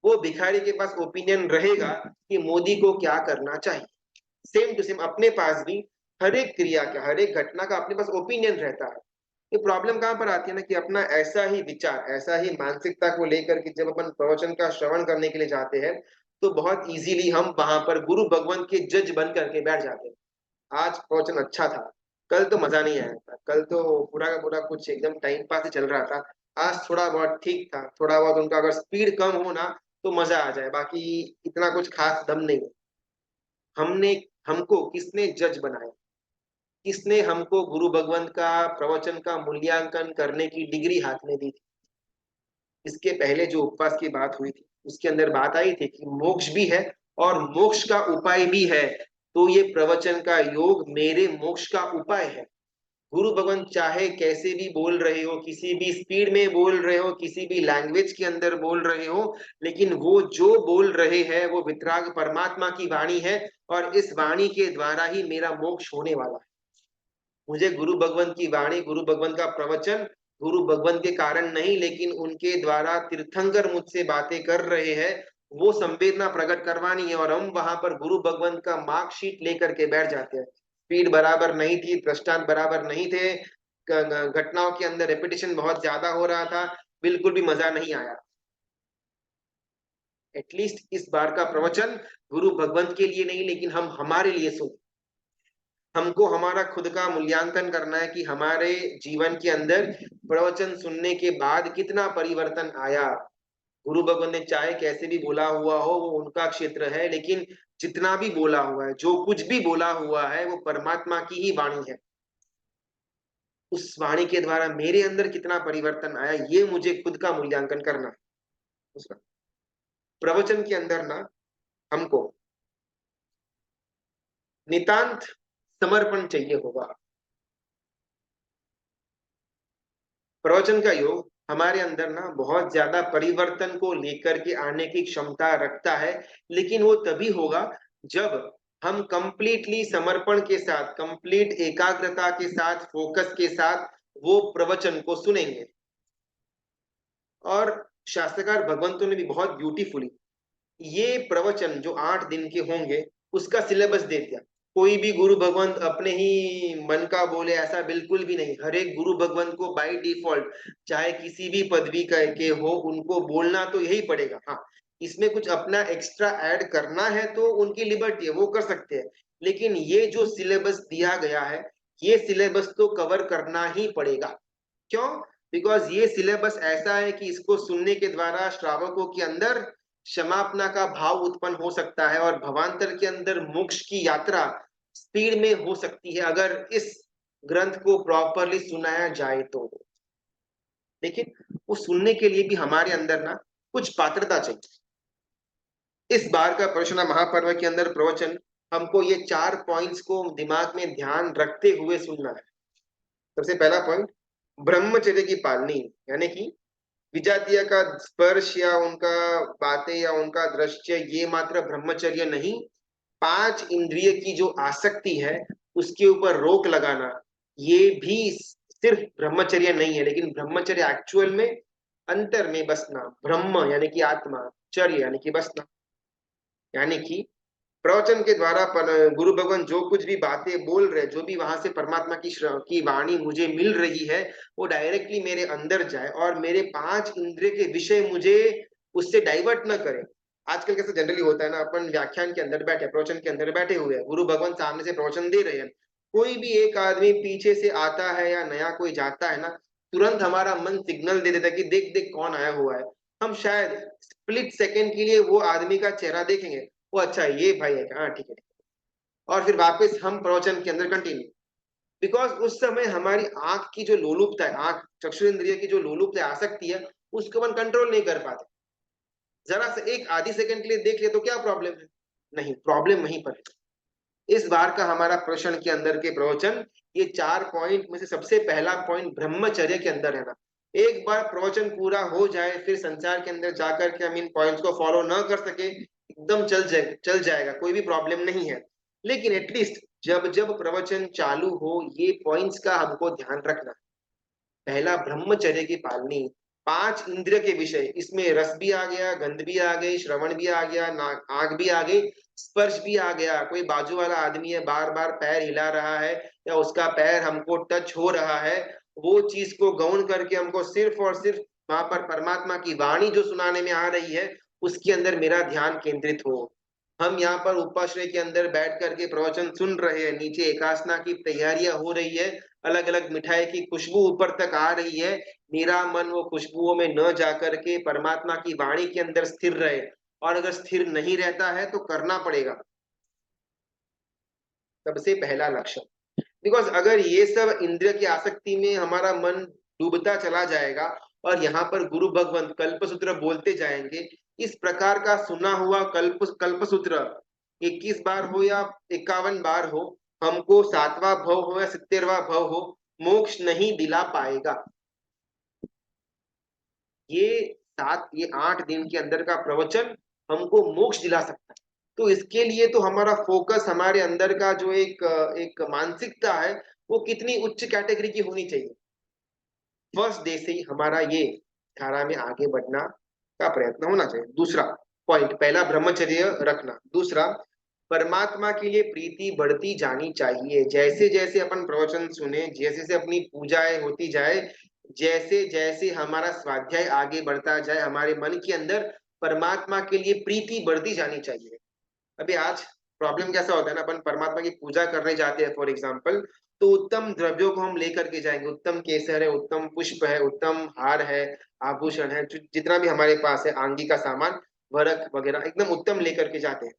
वो भिखारी के पास ओपिनियन रहेगा कि मोदी को क्या करना चाहिए। सेम टू सेम अपने पास भी हर एक क्रिया का, हर एक घटना का अपने पास ओपिनियन रहता है। ये प्रॉब्लम कहाँ पर आती है ना कि अपना ऐसा ही विचार, ऐसा ही मानसिकता को लेकर के जब अपन प्रवचन का श्रवण करने के लिए जाते हैं, तो बहुत इजीली हम वहां पर गुरु भगवान के जज बन करके बैठ जाते हैं। आज प्रवचन अच्छा था, कल तो मजा नहीं आया था, कल तो पूरा का पूरा कुछ एकदम टाइम पास ही चल रहा था। आज थोड़ा बहुत ठीक था, थोड़ा बहुत उनका अगर स्पीड कम हो ना तो मजा आ जाए, बाकी इतना कुछ खास दम नहीं है। हमने हमको किसने जज बनाया, किसने हमको गुरु भगवंत का प्रवचन का मूल्यांकन करने की डिग्री हाथ में दी थी? इसके पहले जो उपवास की बात हुई थी उसके अंदर बात आई थी कि मोक्ष भी है और मोक्ष का उपाय भी है। तो ये प्रवचन का योग मेरे मोक्ष का उपाय है। गुरु भगवान चाहे कैसे भी बोल रहे हो, किसी भी स्पीड में बोल रहे हो, किसी भी लैंग्वेज के अंदर बोल रहे हो, लेकिन वो जो बोल रहे हैं वो वितराग परमात्मा की वाणी है, और इस वाणी के द्वारा ही मेरा मोक्ष होने वाला है। मुझे गुरु भगवंत की वाणी, गुरु भगवंत का प्रवचन, गुरु भगवंत के कारण नहीं, लेकिन उनके द्वारा तीर्थंकर मुझसे बातें कर रहे हैं, वो संवेदना प्रकट करवानी है। और हम वहां पर गुरु भगवंत का मार्कशीट लेकर के बैठ जाते हैं। स्पीड बराबर नहीं थी, दृष्टांत बराबर नहीं थे, घटनाओं के अंदर रेपिटेशन बहुत ज्यादा हो रहा था, बिल्कुल भी मजा नहीं आया। एटलीस्ट इस बार का प्रवचन गुरु भगवंत के लिए नहीं, लेकिन हम हमारे लिए सुन। हमको हमारा खुद का मूल्यांकन करना है कि हमारे जीवन के अंदर प्रवचन सुनने के बाद कितना परिवर्तन आया। गुरु भगवान ने चाहे कैसे भी बोला हुआ हो, वो उनका क्षेत्र है, लेकिन जितना भी बोला हुआ है, जो कुछ भी बोला हुआ है, वो परमात्मा की ही वाणी है। उस वाणी के द्वारा मेरे अंदर कितना परिवर्तन आया, ये मुझे खुद का मूल्यांकन करना है। उसका प्रवचन के अंदर ना हमको नितांत समर्पण चाहिए होगा। प्रवचन का योग हमारे अंदर ना बहुत ज्यादा परिवर्तन को लेकर के आने की क्षमता रखता है, लेकिन वो तभी होगा जब हम कंप्लीटली समर्पण के साथ, कंप्लीट एकाग्रता के साथ, फोकस के साथ वो प्रवचन को सुनेंगे। और शास्त्रकार भगवंतों ने भी बहुत ब्यूटीफुली ये प्रवचन जो 8 दिन के होंगे उसका सिलेबस दे दिया। कोई भी गुरु भगवंत अपने ही मन का बोले ऐसा बिल्कुल भी नहीं। हर एक गुरु भगवंत को बाय डिफॉल्ट, चाहे किसी भी पदवी के हो, उनको बोलना तो यही पड़ेगा। हाँ, इसमें कुछ अपना एक्स्ट्रा ऐड करना है तो उनकी लिबर्टी है, वो कर सकते हैं। लेकिन ये जो सिलेबस दिया गया है, ये सिलेबस तो कवर करना ही पड़ेगा। क्यों? बिकॉज ये सिलेबस ऐसा है कि इसको सुनने के द्वारा श्रावकों के अंदर क्षमापना का भाव उत्पन्न हो सकता है, और भवांतर के अंदर मोक्ष की यात्रा स्पीड में हो सकती है अगर इस ग्रंथ को प्रॉपरली सुनाया जाए तो। लेकिन वो सुनने के लिए भी हमारे अंदर ना कुछ पात्रता चाहिए। इस बार का प्रश्न महापर्व के अंदर प्रवचन हमको ये 4 पॉइंट्स को दिमाग में ध्यान रखते हुए सुनना है। सबसे पहला पॉइंट, ब्रह्मचर्य की पालनी, यानी कि विजातीय का स्पर्श या उनका बातें या उनका दृश्य ये मात्र ब्रह्मचर्य नहीं, 5 इंद्रिय की जो आसक्ति है उसके ऊपर रोक लगाना, ये भी सिर्फ ब्रह्मचर्य नहीं है। लेकिन ब्रह्मचर्य एक्चुअल में अंतर में बसना, ब्रह्म यानी कि आत्मा, चर्य यानी कि बसना, यानी कि प्रवचन के द्वारा गुरु भगवान जो कुछ भी बातें बोल रहे, जो भी वहां से परमात्मा की वाणी मुझे मिल रही है, वो डायरेक्टली मेरे अंदर जाए और मेरे 5 इंद्रिय के विषय मुझे उससे डाइवर्ट न करे। आजकल कैसे जनरली होता है ना, अपन व्याख्यान के अंदर बैठे, प्रवचन के अंदर बैठे हुए हैं, गुरु भगवान सामने से प्रवचन दे रहे हैं, कोई भी एक आदमी पीछे से आता है या नया कोई जाता है ना, तुरंत हमारा मन सिग्नल दे देता है कि देख देख कौन आया हुआ है। हम शायद स्प्लिट सेकेंड के लिए वो आदमी का चेहरा देखेंगे, वो अच्छा ये भाई है, हाँ ठीक है, और फिर वापस हम प्रवचन के अंदर कंटिन्यू। बिकॉज उस समय हमारी आंख की जो लोलुपता है, आंख चक्षु इंद्रिय की जो लोलुपता है, आसक्ति है, उसको अपन कंट्रोल नहीं कर पाते। जरा से एक आधी सेकंड के लिए देख ले तो क्या प्रॉब्लम है? नहीं, प्रॉब्लम वहीं पर है। इस बार का हमारा प्रश्न के अंदर के प्रवचन, ये 4 पॉइंट में से सबसे पहला पॉइंट ब्रह्मचर्य के अंदर है ना। एक बार प्रवचन पूरा हो जाए, फिर संसार के अंदर जाकर के हम इन पॉइंट्स को फॉलो न कर सके, एकदम चल जाएगा, कोई भी प्रॉब्लम नहीं है। लेकिन एटलीस्ट जब जब प्रवचन चालू हो, ये पॉइंट्स का हमको ध्यान रखना। पहला, ब्रह्मचर्य की पालनी, 5 इंद्रिय के विषय, इसमें रस भी आ गया, गंध भी आ गई, श्रवण भी आ गया, आंख भी आ गई, स्पर्श भी आ गया। कोई बाजू वाला आदमी है, बार बार पैर हिला रहा है या उसका पैर हमको टच हो रहा है, वो चीज को गौण करके हमको सिर्फ और सिर्फ वहां पर परमात्मा की वाणी जो सुनाने में आ रही है उसके अंदर मेरा ध्यान केंद्रित हो। हम यहाँ पर उपाश्रय के अंदर बैठ करके प्रवचन सुन रहे हैं, नीचे एकासना की तैयारियां हो रही है, अलग अलग मिठाई की खुशबू ऊपर तक आ रही है, मेरा मन वो खुशबुओं में न जाकर के परमात्मा की वाणी के अंदर स्थिर रहे। और अगर स्थिर नहीं रहता है तो करना पड़ेगा, सबसे पहला लक्षण। बिकॉज अगर ये सब इंद्रिय की आसक्ति में हमारा मन डूबता चला जाएगा और यहाँ पर गुरु भगवंत कल्पसूत्र बोलते जाएंगे, इस प्रकार का सुना हुआ कल्पसूत्र 21 बार हो या 51 बार हो, हमको 7वां भव हो या 70वां भव हो, मोक्ष नहीं दिला पाएगा। ये 8 दिन के अंदर का प्रवचन हमको मोक्ष दिला सकता है। तो इसके लिए तो हमारा फोकस, हमारे अंदर का जो एक मानसिकता है, वो कितनी उच्च कैटेगरी की होनी चाहिए। फर्स्ट डे से ही हमारा ये धारा में आगे बढ़ना का प्रयत्न होना चाहिए। दूसरा पॉइंट, पहला ब्रह्मचर्य रखना, दूसरा परमात्मा के लिए प्रीति बढ़ती जानी चाहिए। जैसे जैसे अपन प्रवचन सुने, जैसे जैसे अपनी पूजाएं होती जाए, जैसे जैसे हमारा स्वाध्याय आगे बढ़ता जाए, हमारे मन के अंदर परमात्मा के लिए प्रीति बढ़ती जानी चाहिए। अभी आज प्रॉब्लम कैसा होता है ना, अपन परमात्मा की पूजा करने जाते हैं फॉर एग्जाम्पल, तो उत्तम द्रव्यों को हम लेकर के जाएंगे, उत्तम केसर है, उत्तम पुष्प है, उत्तम हार है, आभूषण है, जितना भी हमारे पास है आंगी का सामान, वरक वगैरह एकदम उत्तम लेकर के जाते हैं।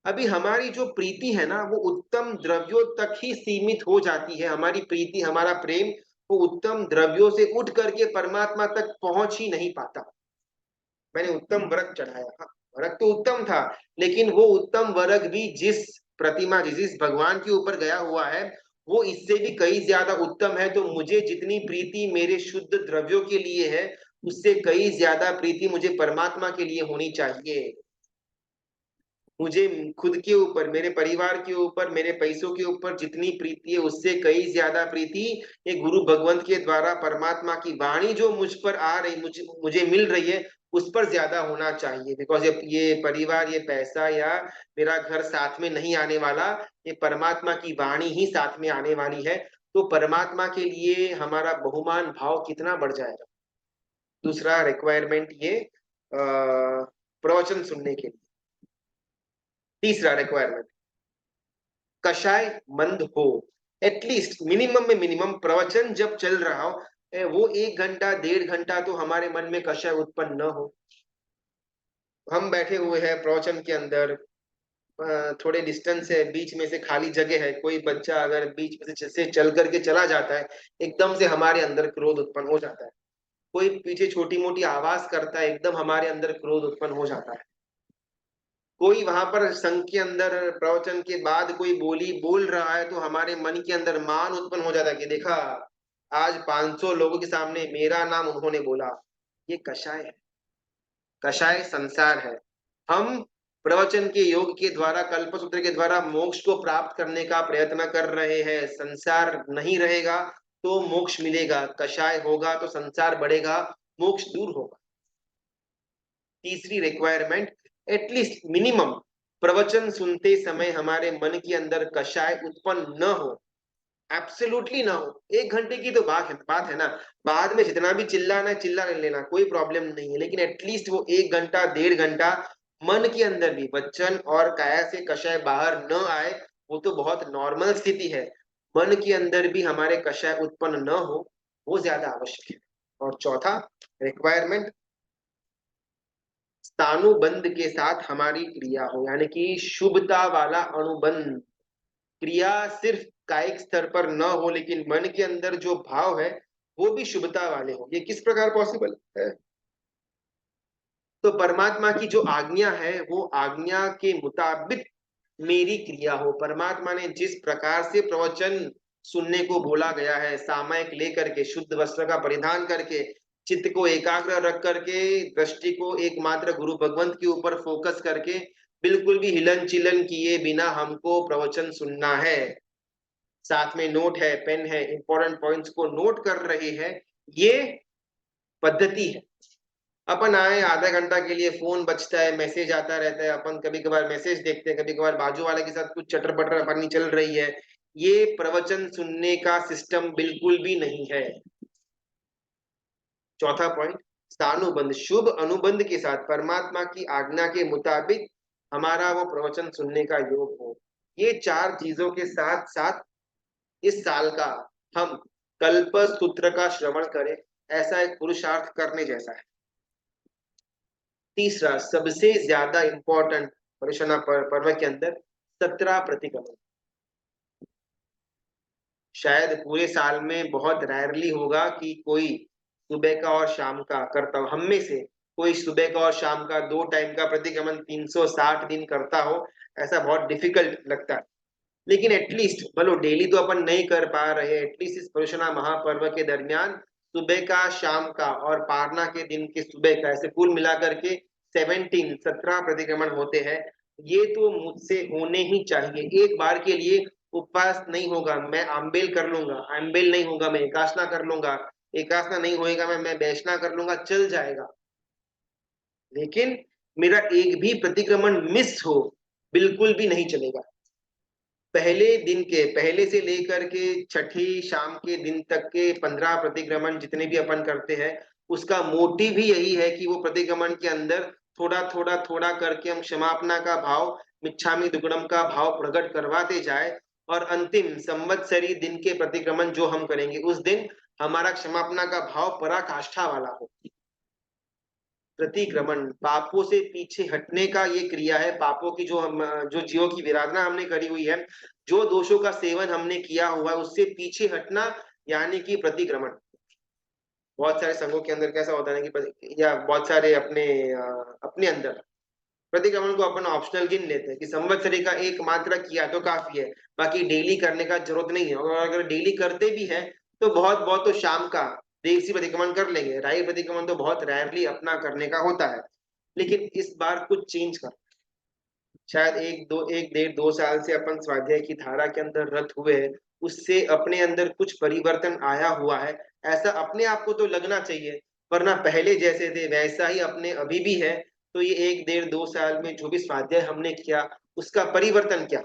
अभी हमारी जो प्रीति है ना, वो उत्तम द्रव्यों तक ही सीमित हो जाती है। हमारी प्रीति, हमारा प्रेम वो उत्तम द्रव्यों से उठ करके परमात्मा तक पहुंच ही नहीं पाता। मैंने उत्तम वरक चढ़ाया, हाँ वरक तो उत्तम था, लेकिन वो उत्तम वरक भी जिस प्रतिमा, जिस भगवान के ऊपर गया हुआ है, वो इससे भी कई ज्यादा उत्तम है। तो मुझे जितनी प्रीति मेरे शुद्ध द्रव्यों के लिए है, उससे कई ज्यादा प्रीति मुझे परमात्मा के लिए होनी चाहिए। मुझे खुद के ऊपर, मेरे परिवार के ऊपर, मेरे पैसों के ऊपर जितनी प्रीति है, उससे कई ज्यादा प्रीति ये गुरु भगवंत के द्वारा परमात्मा की वाणी जो मुझ पर आ रही, मुझे मिल रही है, उस पर ज्यादा होना चाहिए। बिकॉज ये परिवार, ये पैसा या मेरा घर साथ में नहीं आने वाला, ये परमात्मा की वाणी ही साथ में आने वाली है। तो परमात्मा के लिए हमारा बहुमान भाव कितना बढ़ जाएगा। दूसरा रिक्वायरमेंट ये प्रवचन सुनने के लिए। तीसरा रिक्वायरमेंट, कषाय मंद हो। एटलीस्ट मिनिमम में मिनिमम प्रवचन जब चल रहा हो, वो 1 घंटा 1.5 घंटा तो हमारे मन में कषाय उत्पन्न न हो। हम बैठे हुए हैं प्रवचन के अंदर, थोड़े डिस्टेंस है, बीच में से खाली जगह है, कोई बच्चा अगर बीच में से चल करके चला जाता है, एकदम से हमारे अंदर क्रोध उत्पन्न हो जाता है। कोई पीछे छोटी मोटी आवाज करता है, एकदम हमारे अंदर क्रोध उत्पन्न हो जाता है। कोई वहां पर संघ के अंदर प्रवचन के बाद कोई बोली बोल रहा है, तो हमारे मन के अंदर मान उत्पन्न हो जाता है कि देखा, आज 500 लोगों के सामने मेरा नाम उन्होंने बोला। ये कषाय है, कषाय संसार है। हम प्रवचन के योग के द्वारा, कल्पसूत्र के द्वारा मोक्ष को प्राप्त करने का प्रयत्न कर रहे हैं। संसार नहीं रहेगा तो मोक्ष मिलेगा, कषाय होगा तो संसार बढ़ेगा, मोक्ष दूर होगा। तीसरी रिक्वायरमेंट, एटलीस्ट मिनिमम प्रवचन सुनते समय हमारे मन के अंदर कषाय उत्पन्न न हो, एब्सोल्युटली ना हो। 1 घंटे की तो बात है ना, बाद में जितना भी चिल्लाना है चिल्ला लेना, कोई प्रॉब्लम नहीं है, लेकिन एटलीस्ट वो 1 घंटा 1.5 घंटा मन के अंदर भी वचन और काया से कषाय बाहर न आए, वो तो बहुत नॉर्मल स्थिति है। मन के अंदर भी हमारे कषाय उत्पन्न न हो, वो ज्यादा आवश्यक है। और चौथा रिक्वायरमेंट, स्थानुबंध के साथ हमारी क्रिया हो, यानी कि शुभता वाला अनुबंध। क्रिया सिर्फ कायिक स्तर पर न हो, लेकिन मन के अंदर जो भाव है वो भी शुभता वाले हो। ये किस प्रकार पॉसिबल है? तो परमात्मा की जो आज्ञा है, वो आज्ञा के मुताबिक मेरी क्रिया हो। परमात्मा ने जिस प्रकार से प्रवचन सुनने को बोला गया है, सामयिक लेकर के, शुद्ध वस्त्र का परिधान करके, चित्त को एकाग्र रख करके, दृष्टि को एकमात्र गुरु भगवंत के ऊपर फोकस करके, बिल्कुल भी हिलन चिलन किए बिना हमको प्रवचन सुनना है। साथ में नोट है, पेन है, इंपॉर्टेंट पॉइंट्स को नोट कर रहे हैं, ये पद्धति है। अपन आए, आधा घंटा के लिए फोन बजता है, मैसेज आता रहता है, अपन कभी कभार मैसेज देखते हैं, कभी कभार बाजू वाले के साथ कुछ चटर पटर अपनी चल रही है। ये प्रवचन सुनने का सिस्टम बिल्कुल भी नहीं है। चौथा पॉइंट, स्थानुबंध, शुभ अनुबंध के साथ परमात्मा की आज्ञा के मुताबिक हमारा वो प्रवचन सुनने का योग हो। ये चार चीजों के साथ साथ इस साल का हम कल्प सूत्र का श्रवण करें, ऐसा एक पुरुषार्थ करने जैसा है। तीसरा सबसे ज्यादा इंपॉर्टेंट परिशना पर्व के अंदर 17 प्रतिक्रमण। शायद पूरे साल में बहुत रेयरली होगा कि कोई सुबह का और शाम का करता हो, हम में से कोई सुबह का और शाम का 2 टाइम का प्रतिक्रमण 360 दिन करता हो, ऐसा बहुत डिफिकल्ट लगता है। लेकिन एटलीस्ट बोलो डेली तो अपन नहीं कर पा रहे, एटलीस्ट इस परुषणा महापर्व के दरमियान सुबह का, शाम का और पारना के दिन के सुबह का, ऐसे कुल मिलाकर के 17 प्रतिक्रमण होते हैं। ये तो मुझसे होने ही चाहिए। एक बार के लिए उपवास नहीं होगा, मैं आम्बेल कर लूंगा, आम्बेल नहीं होगा मैं एकासना कर लूंगा, एकासना नहीं होएगा मैं बैष्णा कर लूंगा, चल जाएगा। लेकिन मेरा एक भी प्रतिक्रमण मिस हो, बिल्कुल भी नहीं चलेगा। पहले दिन के पहले से लेकर के छठी शाम के दिन तक के 15 प्रतिक्रमण जितने भी अपन करते हैं, उसका मोटिव ही यही है कि वो प्रतिक्रमण के अंदर थोड़ा थोड़ा थोड़ा करके हम क्षमापना का भाव, मिच्छामि दुक्कडम का भाव प्रकट करवाते जाए, और अंतिम संवत्सरी दिन के प्रतिक्रमण जो हम करेंगे उस दिन हमारा क्षमापना का भाव पराकाष्ठा वाला हो। प्रतिक्रमण पापों से पीछे हटने का ये क्रिया है। पापों की जो हम जो जीवों की विराधना हमने करी हुई है, जो दोषों का सेवन हमने किया हुआ है, उससे पीछे हटना, यानी कि प्रतिक्रमण। बहुत सारे संघों के अंदर कैसा होता है कि या बहुत सारे अपने अंदर प्रतिक्रमण को अपन ऑप्शनल गिन लेते हैं कि संवत्सरी का एक मात्रा किया तो काफी है, बाकी डेली करने का जरूरत नहीं है। और अगर डेली करते भी है तो बहुत बहुत तो शाम का देवसी प्रतिक्रमण कर लेंगे, राई प्रतिक्रमण तो बहुत रेयरली अपना करने का होता है। लेकिन इस बार कुछ चेंज कर, शायद 1 डेढ़ 2 साल से अपन स्वाध्याय की धारा के अंदर रत हुए हैं, उससे अपने अंदर कुछ परिवर्तन आया हुआ है, ऐसा अपने आप को तो लगना चाहिए। वरना पहले जैसे थे वैसा ही अपने अभी भी है। तो ये 1 डेढ़ 2 साल में जो भी स्वाध्याय हमने किया, उसका परिवर्तन क्या?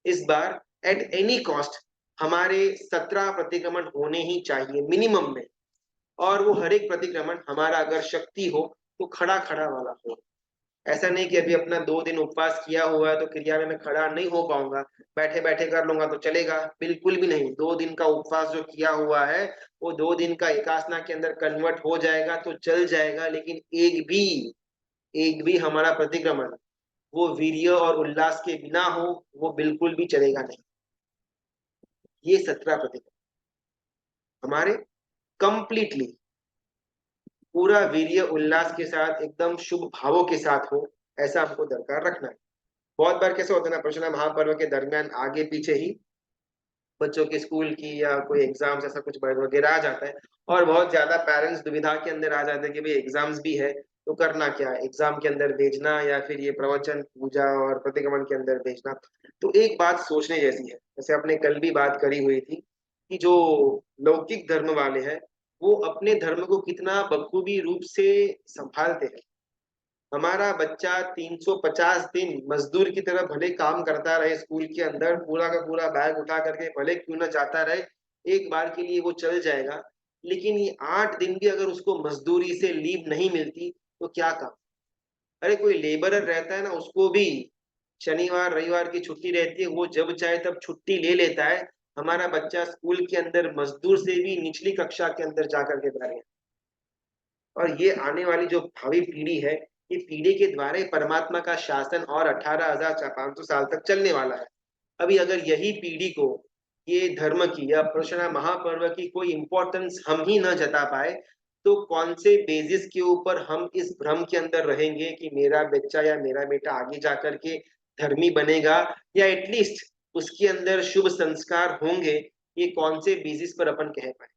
इस बार एट एनी कॉस्ट हमारे 17 प्रतिक्रमण होने ही चाहिए मिनिमम में। और वो हर एक प्रतिक्रमण हमारा अगर शक्ति हो तो खड़ा खड़ा वाला हो। ऐसा नहीं कि अभी अपना 2 दिन उपवास किया हुआ है तो क्रिया में मैं खड़ा नहीं हो पाऊंगा, बैठे बैठे कर लूंगा तो चलेगा, बिल्कुल भी नहीं। 2 दिन का उपवास जो किया हुआ है, वो 2 दिन का एकासना के अंदर कन्वर्ट हो जाएगा तो चल जाएगा। लेकिन एक भी हमारा प्रतिक्रमण वो वीर्य और उल्लास के बिना हो, वो बिल्कुल भी चलेगा नहीं। ये 17 प्रतिक्रमण हमारे कंप्लीटली पूरा वीर्य उल्लास के साथ, एकदम शुभ भावों के साथ हो, ऐसा हमको दरकार रखना है। बहुत बार कैसा होता है ना, प्रश्न महापर्व के दरमियान आगे पीछे ही बच्चों के स्कूल की या कोई एग्जाम्स ऐसा कुछ वगैरह आ जाता है, और बहुत ज्यादा पेरेंट्स दुविधा के अंदर आ जाते हैं कि भाई एग्जाम्स भी है तो करना क्या है, एग्जाम के अंदर भेजना या फिर ये प्रवचन पूजा और प्रतिक्रमण के अंदर भेजना। तो एक बात सोचने जैसी है, जैसे आपने कल भी बात करी हुई थी कि जो लौकिक धर्म वाले हैं, वो अपने धर्म को कितना बखूबी रूप से संभालते हैं। हमारा बच्चा 350 दिन मजदूर की तरह भले काम करता रहे, स्कूल के अंदर पूरा का पूरा बैग उठा करके भले क्यों ना जाता रहे, एक बार के लिए वो चल जाएगा। लेकिन ये 8 दिन भी अगर उसको मजदूरी से लीव नहीं मिलती तो क्या काम? अरे कोई लेबरर रहता है ना, उसको भी शनिवार रविवार की छुट्टी रहती है, वो जब चाहे तब छुट्टी ले लेता है। हमारा बच्चा स्कूल के अंदर मजदूर से भी निचली कक्षा के अंदर जाकर के बैठ गया। और ये आने वाली जो भावी पीढ़ी है, ये पीढ़ी के द्वारा ही परमात्मा का शासन और 18,500 साल तक चलने वाला है। अभी अगर यही पीढ़ी को ये धर्म की या प्रश्न महापर्व की कोई इंपॉर्टेंस हम ही न जता पाए, तो कौन से बेसिस के ऊपर हम इस भ्रम के अंदर रहेंगे कि मेरा बच्चा या मेरा बेटा आगे जाकर के धर्मी बनेगा, या एटलीस्ट उसके अंदर शुभ संस्कार होंगे, ये कौन से बेसिस पर अपन कह पाए?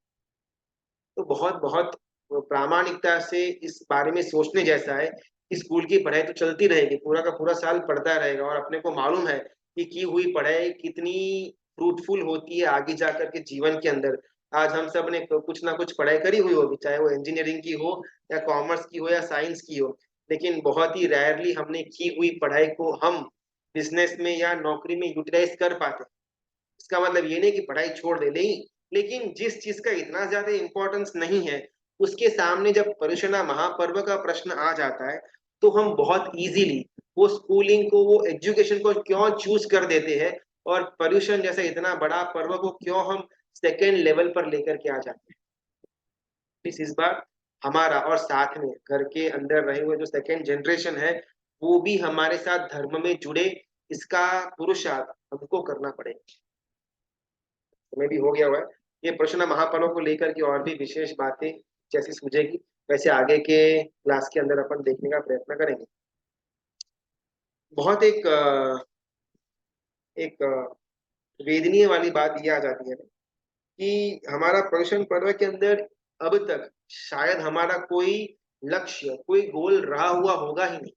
तो बहुत बहुत प्रामाणिकता से इस बारे में सोचने जैसा है कि स्कूल की पढ़ाई तो चलती रहेगी, पूरा का पूरा साल पढ़ता रहेगा, और अपने को मालूम है कि की हुई पढ़ाई कितनी फ्रूटफुल होती है आगे जाकर के जीवन के अंदर। आज हम सब ने कुछ ना कुछ पढ़ाई करी हुई होगी, चाहे वो इंजीनियरिंग की हो या कॉमर्स की हो या साइंस की हो, लेकिन बहुत ही रेयरली हमने की हुई पढ़ाई को हम बिजनेस में या नौकरी में यूटिलाइज कर पाते। इसका मतलब ये नहीं कि पढ़ाई छोड़ दे, नहीं। लेकिन जिस चीज का इतना ज्यादा इंपॉर्टेंस नहीं है, उसके सामने जब पर्युषणा महापर्व का प्रश्न आ जाता है, तो हम बहुत इजीली वो स्कूलिंग को, वो एजुकेशन को क्यों चूज कर देते हैं, और पर्यूषण जैसा इतना बड़ा पर्व को क्यों हम सेकेंड लेवल पर लेकर के आ जाते हैं। इस बार हमारा और साथ में घर के अंदर रहे हुए जो सेकेंड जनरेशन है वो भी हमारे साथ धर्म में जुड़े, इसका पुरुषार्थ हमको करना पड़ेगा। समय भी हो गया हुआ है। ये प्रश्न महापर्व को लेकर के और भी विशेष बातें जैसी सूझेगी वैसे आगे के क्लास के अंदर अपन देखने का प्रयत्न करेंगे। बहुत एक वेदनीय वाली बात ये आ जाती है कि हमारा प्रदर्शन पर्व के अंदर अब तक शायद हमारा कोई लक्ष्य, कोई गोल रहा हुआ होगा ही नहीं।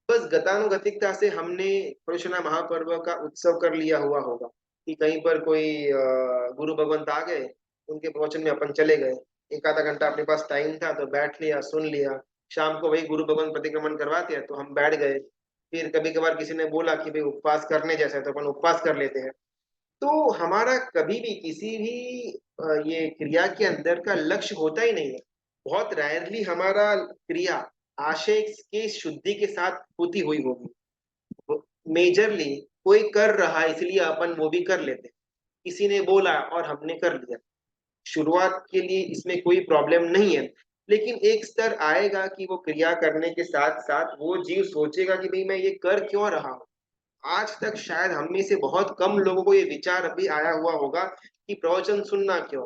बस गतानुगतिकता से हमने कृष्णा महापर्व का उत्सव कर लिया हुआ होगा कि कहीं पर कोई गुरु भगवंत आ गए, उनके प्रवचन में अपन चले गए, एक आधा घंटा अपने पास टाइम था तो बैठ लिया, सुन लिया। शाम को वही गुरु भगवंत प्रतिक्रमण करवाते हैं तो हम बैठ गए। फिर कभी कभार किसी ने बोला कि भाई उपवास करने जैसा है तो अपन उपवास कर लेते हैं। तो हमारा कभी भी किसी भी ये क्रिया के अंदर का लक्ष्य होता ही नहीं है। बहुत रेयरली हमारा क्रिया आशय के शुद्धि के साथ होती हुई होगी। मेजरली कोई कर रहा है इसलिए अपन वो भी कर लेते हैं, किसी ने बोला और हमने कर लिया। शुरुआत के लिए इसमें कोई प्रॉब्लम नहीं है, लेकिन एक स्तर आएगा कि वो क्रिया करने के साथ साथ वो जीव सोचेगा कि भाई मैं ये कर क्यों रहा हूँ। आज तक शायद हम में से बहुत कम लोगों को ये विचार अभी आया हुआ होगा कि प्रवचन सुनना क्यों,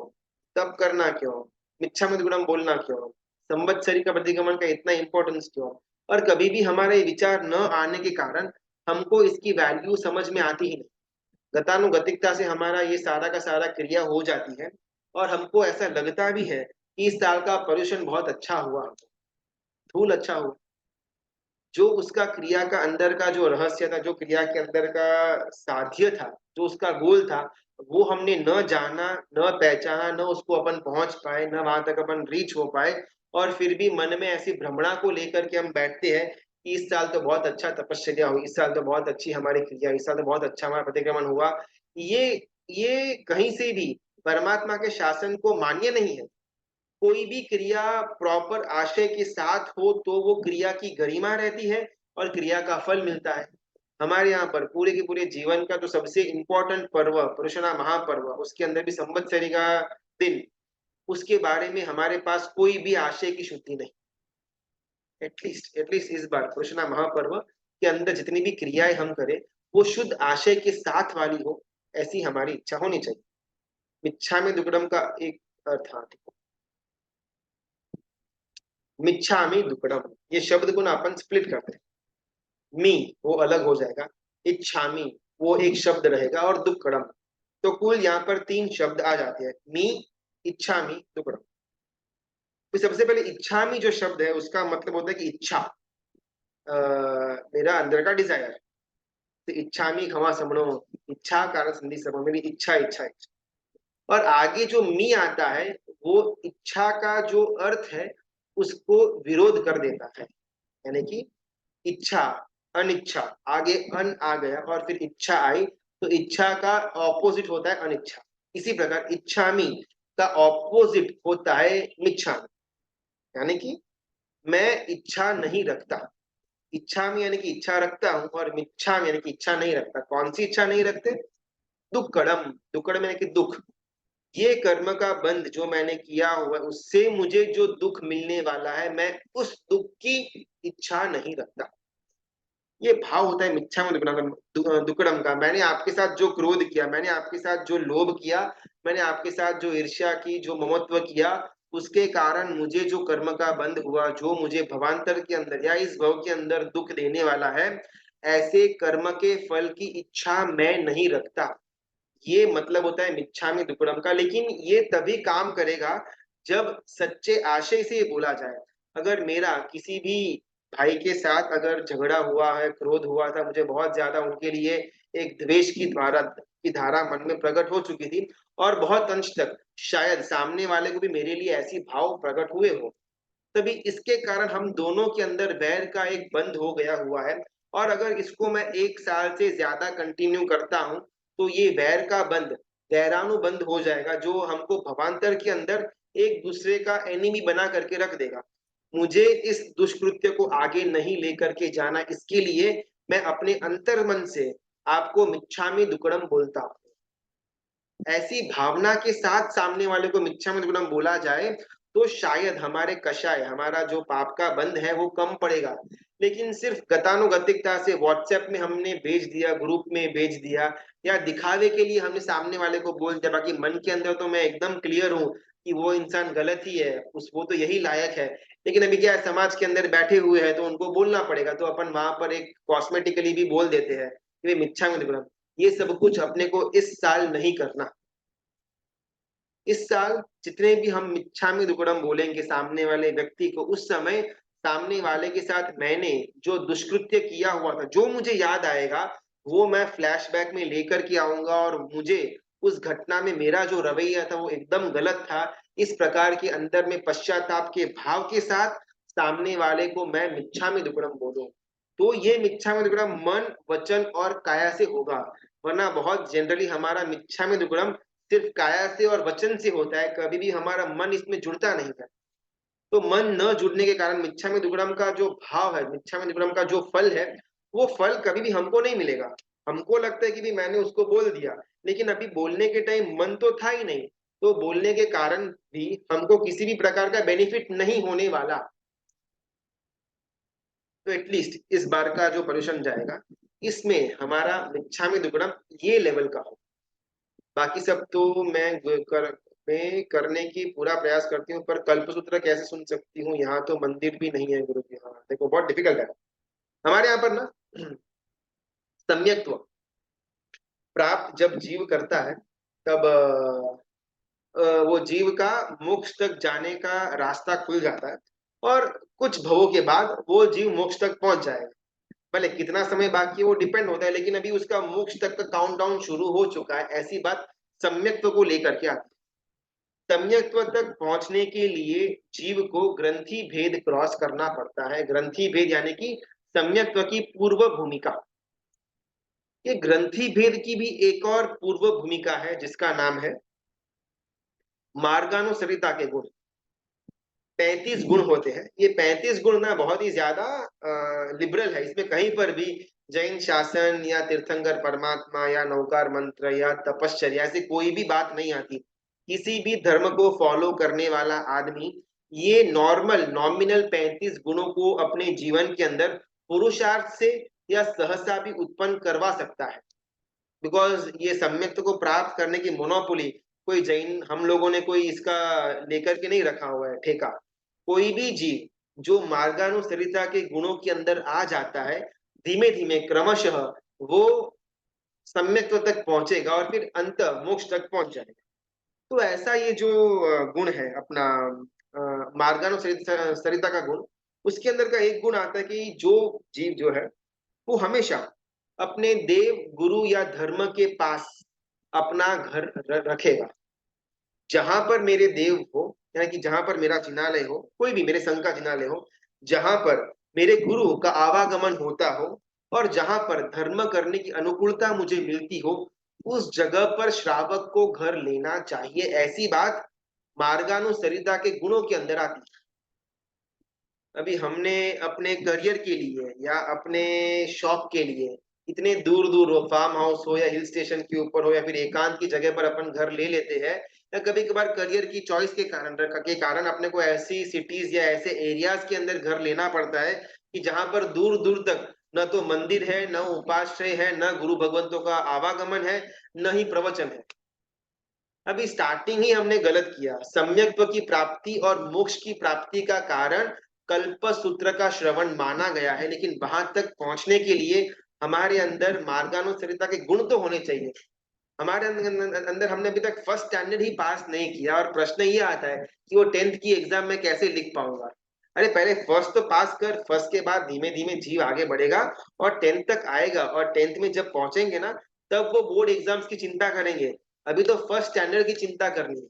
तप करना क्यों, मिच्छामि बोलना क्यों, संवत्सरी का प्रतिगमन का इतना इंपॉर्टेंस क्यों। और कभी भी हमारे ये विचार न आने के कारण हमको इसकी वैल्यू समझ में आती ही नहीं। गतानुगतिकता से हमारा ये सारा का सारा क्रिया हो जाती है और हमको ऐसा लगता भी है कि इस साल का पर्यूषण बहुत अच्छा हुआ, धूल अच्छा हुआ। जो उसका क्रिया का अंदर का जो रहस्य था, जो क्रिया के अंदर का साध्य था, जो उसका गोल था, वो हमने न जाना, न पहचाना, न उसको अपन पहुंच पाए, न वहां तक अपन रीच हो पाए। और फिर भी मन में ऐसी भ्रमणा को लेकर के हम बैठते हैं कि इस साल तो बहुत अच्छा तपस्या हुई, इस साल तो बहुत अच्छी हमारी क्रिया, इस साल तो बहुत अच्छा हमारा प्रतिक्रमण हुआ। ये ये कहीं से भी परमात्मा के शासन को मान्य नहीं है। कोई भी क्रिया प्रॉपर आशय के साथ हो तो वो क्रिया की गरिमा रहती है और क्रिया का फल मिलता है। हमारे यहाँ पर पूरे के पूरे जीवन का जो सबसे इंपॉर्टेंट पर्व पुरुषना महापर्व, उसके अंदर भी संवत्सरी का दिन, उसके बारे में हमारे पास कोई भी आशय की शुद्धि नहीं। एटलीस्ट इस बार पुरुषना महापर्व के अंदर जितनी भी क्रियाएं हम करें वो शुद्ध आशय के साथ वाली हो, ऐसी हमारी इच्छा होनी चाहिए। मिच्छा में दुक्कड़म का एक अर्थ, हाँ मिच्छामि दुक्कडम, ये शब्द को ना अपन स्प्लिट करते हैं। मी वो अलग हो जाएगा, इच्छामि वो एक शब्द रहेगा, और दुक्कडम। तो कुल यहाँ पर तीन शब्द आ जाते हैं, मी, इच्छामि, दुक्कडम। तो सबसे पहले इच्छामि जो शब्द है उसका मतलब होता है कि इच्छा, मेरा अंदर का डिजायर। तो इच्छामि खमा समणो, इच्छा कारण संधि समो, मेरी इच्छा इच्छा इच्छा। और आगे जो मी आता है वो इच्छा का जो अर्थ है उसको विरोध कर देता है। यानी कि इच्छा, अनिच्छा, आगे अन आ गया और फिर इच्छा आई, तो इच्छा का ऑपोजिट होता है अनिच्छा। इसी प्रकार इच्छामि का ऑपोजिट होता है मिच्छामि। यानी कि मैं इच्छा नहीं रखता। इच्छामि यानी कि इच्छा रखता हूं, और मिच्छामि यानी कि इच्छा नहीं रखता। कौन सी इच्छा नहीं रखते? दुक्कडम, दुक्कडम यानी कि दुख। ये कर्म का बंध जो मैंने किया हुआ है उससे मुझे जो दुख मिलने वाला है, मैं उस दुख की इच्छा नहीं रखता। ये भाव होता है मिच्छा में दुक्कडम का। मैंने आपके साथ जो क्रोध किया, मैंने आपके साथ जो लोभ किया, मैंने आपके साथ जो ईर्ष्या की, जो ममत्व किया, उसके कारण मुझे जो कर्म का बंध हुआ, जो मुझे भवांतर के अंदर या इस भव के अंदर दुख देने वाला है, ऐसे कर्म के फल की इच्छा मैं नहीं रखता। ये मतलब होता है मिच्छामि दुक्कडम का। लेकिन ये तभी काम करेगा जब सच्चे आशय से ये बोला जाए। अगर मेरा किसी भी भाई के साथ अगर झगड़ा हुआ है, क्रोध हुआ था, मुझे बहुत ज्यादा उनके लिए एक द्वेष की धारा मन में प्रकट हो चुकी थी, और बहुत अंश तक शायद सामने वाले को भी मेरे लिए ऐसी भाव प्रकट हुए हो, तभी इसके कारण हम दोनों के अंदर वैर का एक बंध हो गया हुआ है। और अगर इसको मैं एक साल से ज्यादा कंटिन्यू करता हूं तो ये वैर का बंध वैरानुबंध हो जाएगा, जो हमको भवांतर के अंदर एक दूसरे का एनिमी बना करके रख देगा। मुझे इस दुष्कृत्य को आगे नहीं लेकर के जाना, इसके लिए मैं अपने अंतर्मन से आपको मिच्छामि दुक्कडम बोलता हूँ। ऐसी भावना के साथ सामने वाले को मिच्छामि दुक्कडम बोला जाए तो शायद हमारे कषाय, हमारा जो पाप का बंध है वो कम पड़ेगा। लेकिन सिर्फ गतानुगतिकता से व्हाट्सएप में हमने भेज दिया, ग्रुप में भेज दिया, या दिखावे के लिए हमने सामने वाले को बोल दिया, बाकी मन के अंदर तो मैं एकदम क्लियर हूँ कि वो इंसान गलत ही है, उस वो तो यही लायक है। लेकिन अभी क्या है, समाज के अंदर बैठे हुए हैं तो उनको बोलना पड़ेगा, तो अपन वहां पर एक कॉस्मेटिकली भी बोल देते हैं कि मिच्छामि दुक्कडम। ये सब कुछ अपने को इस साल नहीं करना। इस साल जितने भी हम मिच्छामि दुक्कडम बोलेंगे सामने वाले व्यक्ति को, उस समय सामने वाले के साथ मैंने जो दुष्कृत्य किया हुआ था, जो मुझे याद आएगा, वो मैं फ्लैशबैक में लेकर के आऊंगा, और मुझे उस घटना में मेरा जो रवैया था वो एकदम गलत था, इस प्रकार के अंदर में पश्चाताप के भाव के साथ सामने वाले को मैं मिच्छामि दुक्कडम बोलूं। तो ये मिच्छामि दुक्कडम मन, वचन और काया से होगा। वरना बहुत जनरली हमारा मिच्छामि दुक्कडम सिर्फ काया से और वचन से होता है, कभी भी हमारा मन इसमें जुड़ता नहीं है। तो मन न जुड़ने के कारण मिच्छामि दुक्कडम का जो भाव है, मिच्छामि दुक्कडम का जो फल है, वो फल कभी भी हमको नहीं मिलेगा। हमको लगता है कि भी मैंने उसको बोल दिया, लेकिन अभी बोलने के टाइम मन तो था ही नहीं, तो बोलने के कारण भी हमको किसी भी प्रकार का बेनिफिट नहीं होने वाला। तो एटलीस्ट इस बार का जो पर्यूषण जाएगा, इसमें हमारा मिच्छामि दुक्कडम ये लेवल का हो। बाकी सब तो मैं करने की पूरा प्रयास करती हूँ, पर कल्पसूत्र कैसे सुन सकती हूँ, यहाँ तो मंदिर भी नहीं है गुरु जी। हाँ देखो, बहुत डिफिकल्ट है हमारे यहाँ पर ना। सम्यक्त्व प्राप्त जब जीव करता है, तब वो जीव का मोक्ष तक जाने का रास्ता खुल जाता है, और कुछ भवों के बाद वो जीव मोक्ष तक पहुंच जाएगा। भले कितना समय बाकी है वो डिपेंड होता है, लेकिन अभी उसका मोक्ष तक का काउंटडाउन शुरू हो चुका है, ऐसी बात सम्यक्त्व को लेकर के आती है। सम्यक्त्व तक पहुंचने के लिए जीव को ग्रंथि भेद क्रॉस करना पड़ता है। ग्रंथि भेद यानी कि सम्यक्त्व की पूर्व भूमिका। ये ग्रंथि भेद की भी एक और पूर्व भूमिका है, जिसका नाम है मार्गानुसरिता के गुण। 35 गुण होते हैं। ये 35 गुण ना बहुत ही ज्यादा लिबरल है। इसमें कहीं पर भी जैन शासन या तीर्थंकर परमात्मा या नौकार मंत्र या तपश्चर्या ऐसी कोई भी बात नहीं आती। किसी भी धर्म को फॉलो करने वाला आदमी ये नॉर्मल नॉमिनल 35 गुणों को अपने जीवन के अंदर पुरुषार्थ से या सहसा भी उत्पन्न करवा सकता है। बिकॉज ये सम्यक्त्व को प्राप्त करने की मोनोपोली कोई जैन हम लोगों ने कोई इसका लेकर के नहीं रखा हुआ है ठेका। कोई भी जीव जो मार्गानुसरिता के गुणों के अंदर आ जाता है, धीमे धीमे क्रमशः वो सम्यक्त्व तक पहुंचेगा और फिर अंत मोक्ष तक पहुंच जाएगा। तो ऐसा ये जो गुण है अपना मार्गानुसरिता का गुण, उसके अंदर का एक गुण आता है कि जो जीव जो है वो हमेशा अपने देव गुरु या धर्म के पास अपना घर रखेगा। जहां पर मेरे देव हो, यानी कि जहां पर मेरा जिनालय हो, कोई भी मेरे संघ का जिनालय हो, जहां पर मेरे गुरु का आवागमन होता हो, और जहां पर धर्म करने की अनुकूलता मुझे मिलती हो, उस जगह पर श्रावक को घर लेना चाहिए। ऐसी बात मार्गानुसरिता के गुणों के अंदर आती है। अभी हमने अपने करियर के लिए या अपने शौक के लिए इतने दूर दूर हो, फार्म हाउस हो या हिल स्टेशन के ऊपर हो या फिर एकांत की जगह पर अपन घर ले लेते हैं, या कभी कभार करियर की चॉइस के कारण अपने को ऐसी सिटीज या ऐसे एरियाज के अंदर घर लेना पड़ता है कि जहां पर दूर दूर तक न तो मंदिर है, न उपाश्रय है, न गुरु भगवंतों का आवागमन है, न ही प्रवचन है। अभी स्टार्टिंग ही हमने गलत किया। सम्यक्त्व की प्राप्ति और मोक्ष की प्राप्ति का कारण कल्प सूत्र का श्रवण माना गया है, लेकिन वहां तक पहुंचने के लिए हमारे अंदर मार्गानुसरिता के गुण तो होने चाहिए। हमारे अंदर हमने अभी तक फर्स्ट स्टैंडर्ड ही पास नहीं किया, और प्रश्न ये आता है कि वो 10th की एग्जाम में कैसे लिख पाऊंगा। अरे पहले फर्स्ट तो पास कर, फर्स्ट के बाद धीमे धीमे जीव आगे बढ़ेगा और 10th तक आएगा, और 10th में जब पहुंचेंगे ना, तब वो बोर्ड एग्जाम्स की चिंता करेंगे। अभी तो फर्स्ट स्टैंडर्ड की चिंता करनी है।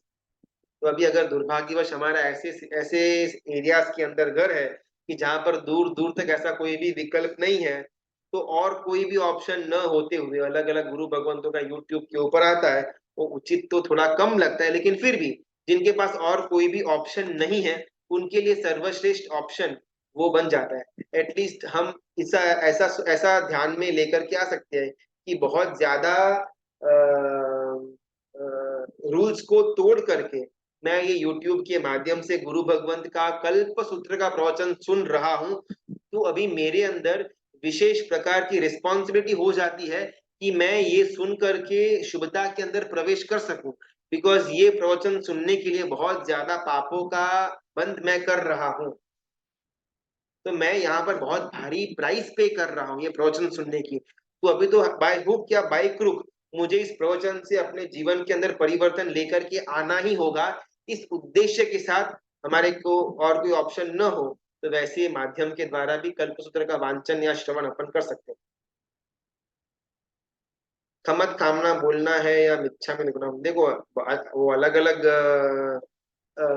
तो अभी अगर दुर्भाग्यवश हमारा ऐसे ऐसे एरियाज के अंदर घर है कि जहां पर दूर दूर तक ऐसा कोई भी विकल्प नहीं है, तो और कोई भी ऑप्शन न होते हुए अलग अलग गुरु भगवंतों का यूट्यूब के ऊपर आता है, वो उचित तो थोड़ा कम लगता है, लेकिन फिर भी जिनके पास और कोई भी ऑप्शन नहीं है, उनके लिए सर्वश्रेष्ठ ऑप्शन वो बन जाता है। एटलीस्ट हम ऐसा ऐसा ऐसा ध्यान में लेकर के आ सकते हैं कि बहुत ज्यादा रूल्स को तोड़ करके मैं ये यूट्यूब के माध्यम से गुरु भगवंत का कल्प सूत्र का प्रवचन सुन रहा हूं, तो अभी मेरे अंदर विशेष प्रकार की रिस्पॉन्सिबिलिटी हो जाती है कि मैं ये सुन करके शुभता के अंदर प्रवेश कर सकूं, बिकॉज ये प्रवचन सुनने के लिए बहुत ज्यादा पापों का बंद मैं कर रहा हूं। तो मैं यहाँ पर बहुत भारी प्राइस पे कर रहा हूँ ये प्रवचन सुनने की। तो अभी तो बाय हुक या बाय क्रुक मुझे इस प्रवचन से अपने जीवन के अंदर परिवर्तन लेकर के आना ही होगा। इस उद्देश्य के साथ हमारे को और कोई ऑप्शन न हो, तो वैसे माध्यम के द्वारा भी कल्पसूत्र का वांचन या श्रवण अपन कर सकते हैं। खमत कामना बोलना है या मिच्छा में निपुणम, देखो वो अलग अलग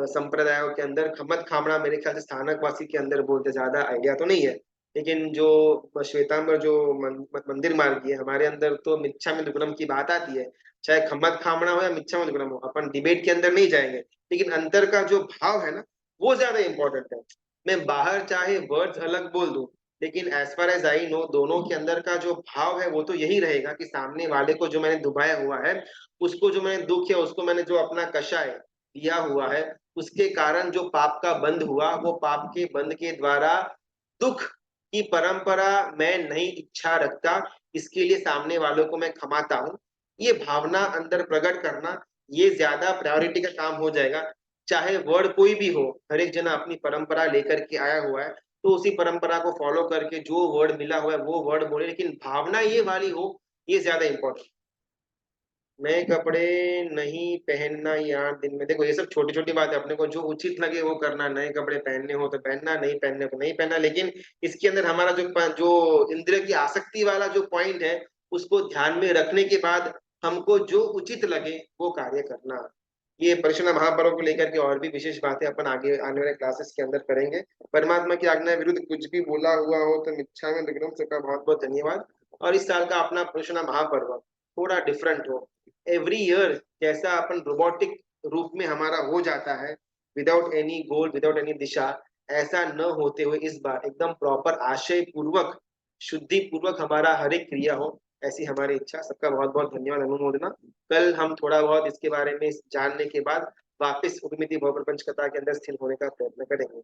संप्रदायों के अंदर खमत खामड़ा मेरे ख्याल से स्थानक वासी के अंदर बोलते, ज्यादा आइडिया तो नहीं है। लेकिन जो श्वेतांबर जो मंदिर मार्गी है हमारे अंदर तो मिच्छा में दुक्कड़म की बात आती है। चाहे खमत खामड़ा हो या मिच्छा में दुक्कड़म हो, अपन डिबेट के अंदर नहीं जाएंगे, लेकिन अंतर का जो भाव है ना वो ज्यादा इंपॉर्टेंट है। मैं बाहर चाहे वर्ड्स अलग बोल दूं, लेकिन as far as I know दोनों के अंदर का जो भाव है वो तो यही रहेगा कि सामने वाले को जो मैंने दुभाया हुआ है, उसको जो मैंने दुख या उसको मैंने जो अपना कषाय दिया हुआ है, उसके कारण जो पाप का बंध हुआ, वो पाप के बंध के द्वारा दुख की परंपरा मैं नहीं इच्छा रखता, इसके लिए सामने वालों को मैं क्षमाता हूँ। ये भावना अंदर प्रकट करना, ये ज्यादा प्रायोरिटी का काम हो जाएगा। चाहे वर्ड कोई भी हो, हर एक जना अपनी परंपरा लेकर के आया हुआ है, तो उसी परंपरा को फॉलो करके जो वर्ड मिला हुआ है वो वर्ड बोले, लेकिन भावना ये वाली हो, ये ज्यादा इंपॉर्टेंट। नए कपड़े नहीं पहनना ये 8 दिन में, देखो ये सब छोटी छोटी बात है, अपने को जो उचित लगे वो करना। नए कपड़े पहनने हो तो पहनना, नहीं पहनने को नहीं पहनना, लेकिन इसके अंदर हमारा जो जो इंद्रिय की आसक्ति वाला जो पॉइंट है, उसको ध्यान में रखने के बाद हमको जो उचित लगे वो कार्य करना। ये परिशुद्ध महापर्व को लेकर के और भी विशेष बातें अपन आगे आने वाले क्लासेस के अंदर करेंगे। परमात्मा की आज्ञा विरुद्ध कुछ भी बोला हुआ हो तो मिच्छा में दुक्कडम, सबका बहुत बहुत धन्यवाद। और इस साल का अपना परिशुद्ध महापर्व थोड़ा डिफरेंट हो। एवरी ईयर जैसा अपन रोबोटिक रूप में हमारा हो जाता है, without any goal without any दिशा, ऐसा न होते हुए इस बार एकदम प्रॉपर आशय पूर्वक शुद्धि पूर्वक हमारा हर एक क्रिया हो, ऐसी हमारी इच्छा। सबका बहुत बहुत धन्यवाद, अनुमोदना। कल हम थोड़ा बहुत इसके बारे में जानने के बाद वापस उद्यमिति भव प्रपंच कथा के अंदर स्थिर होने का प्रयत्न करेंगे।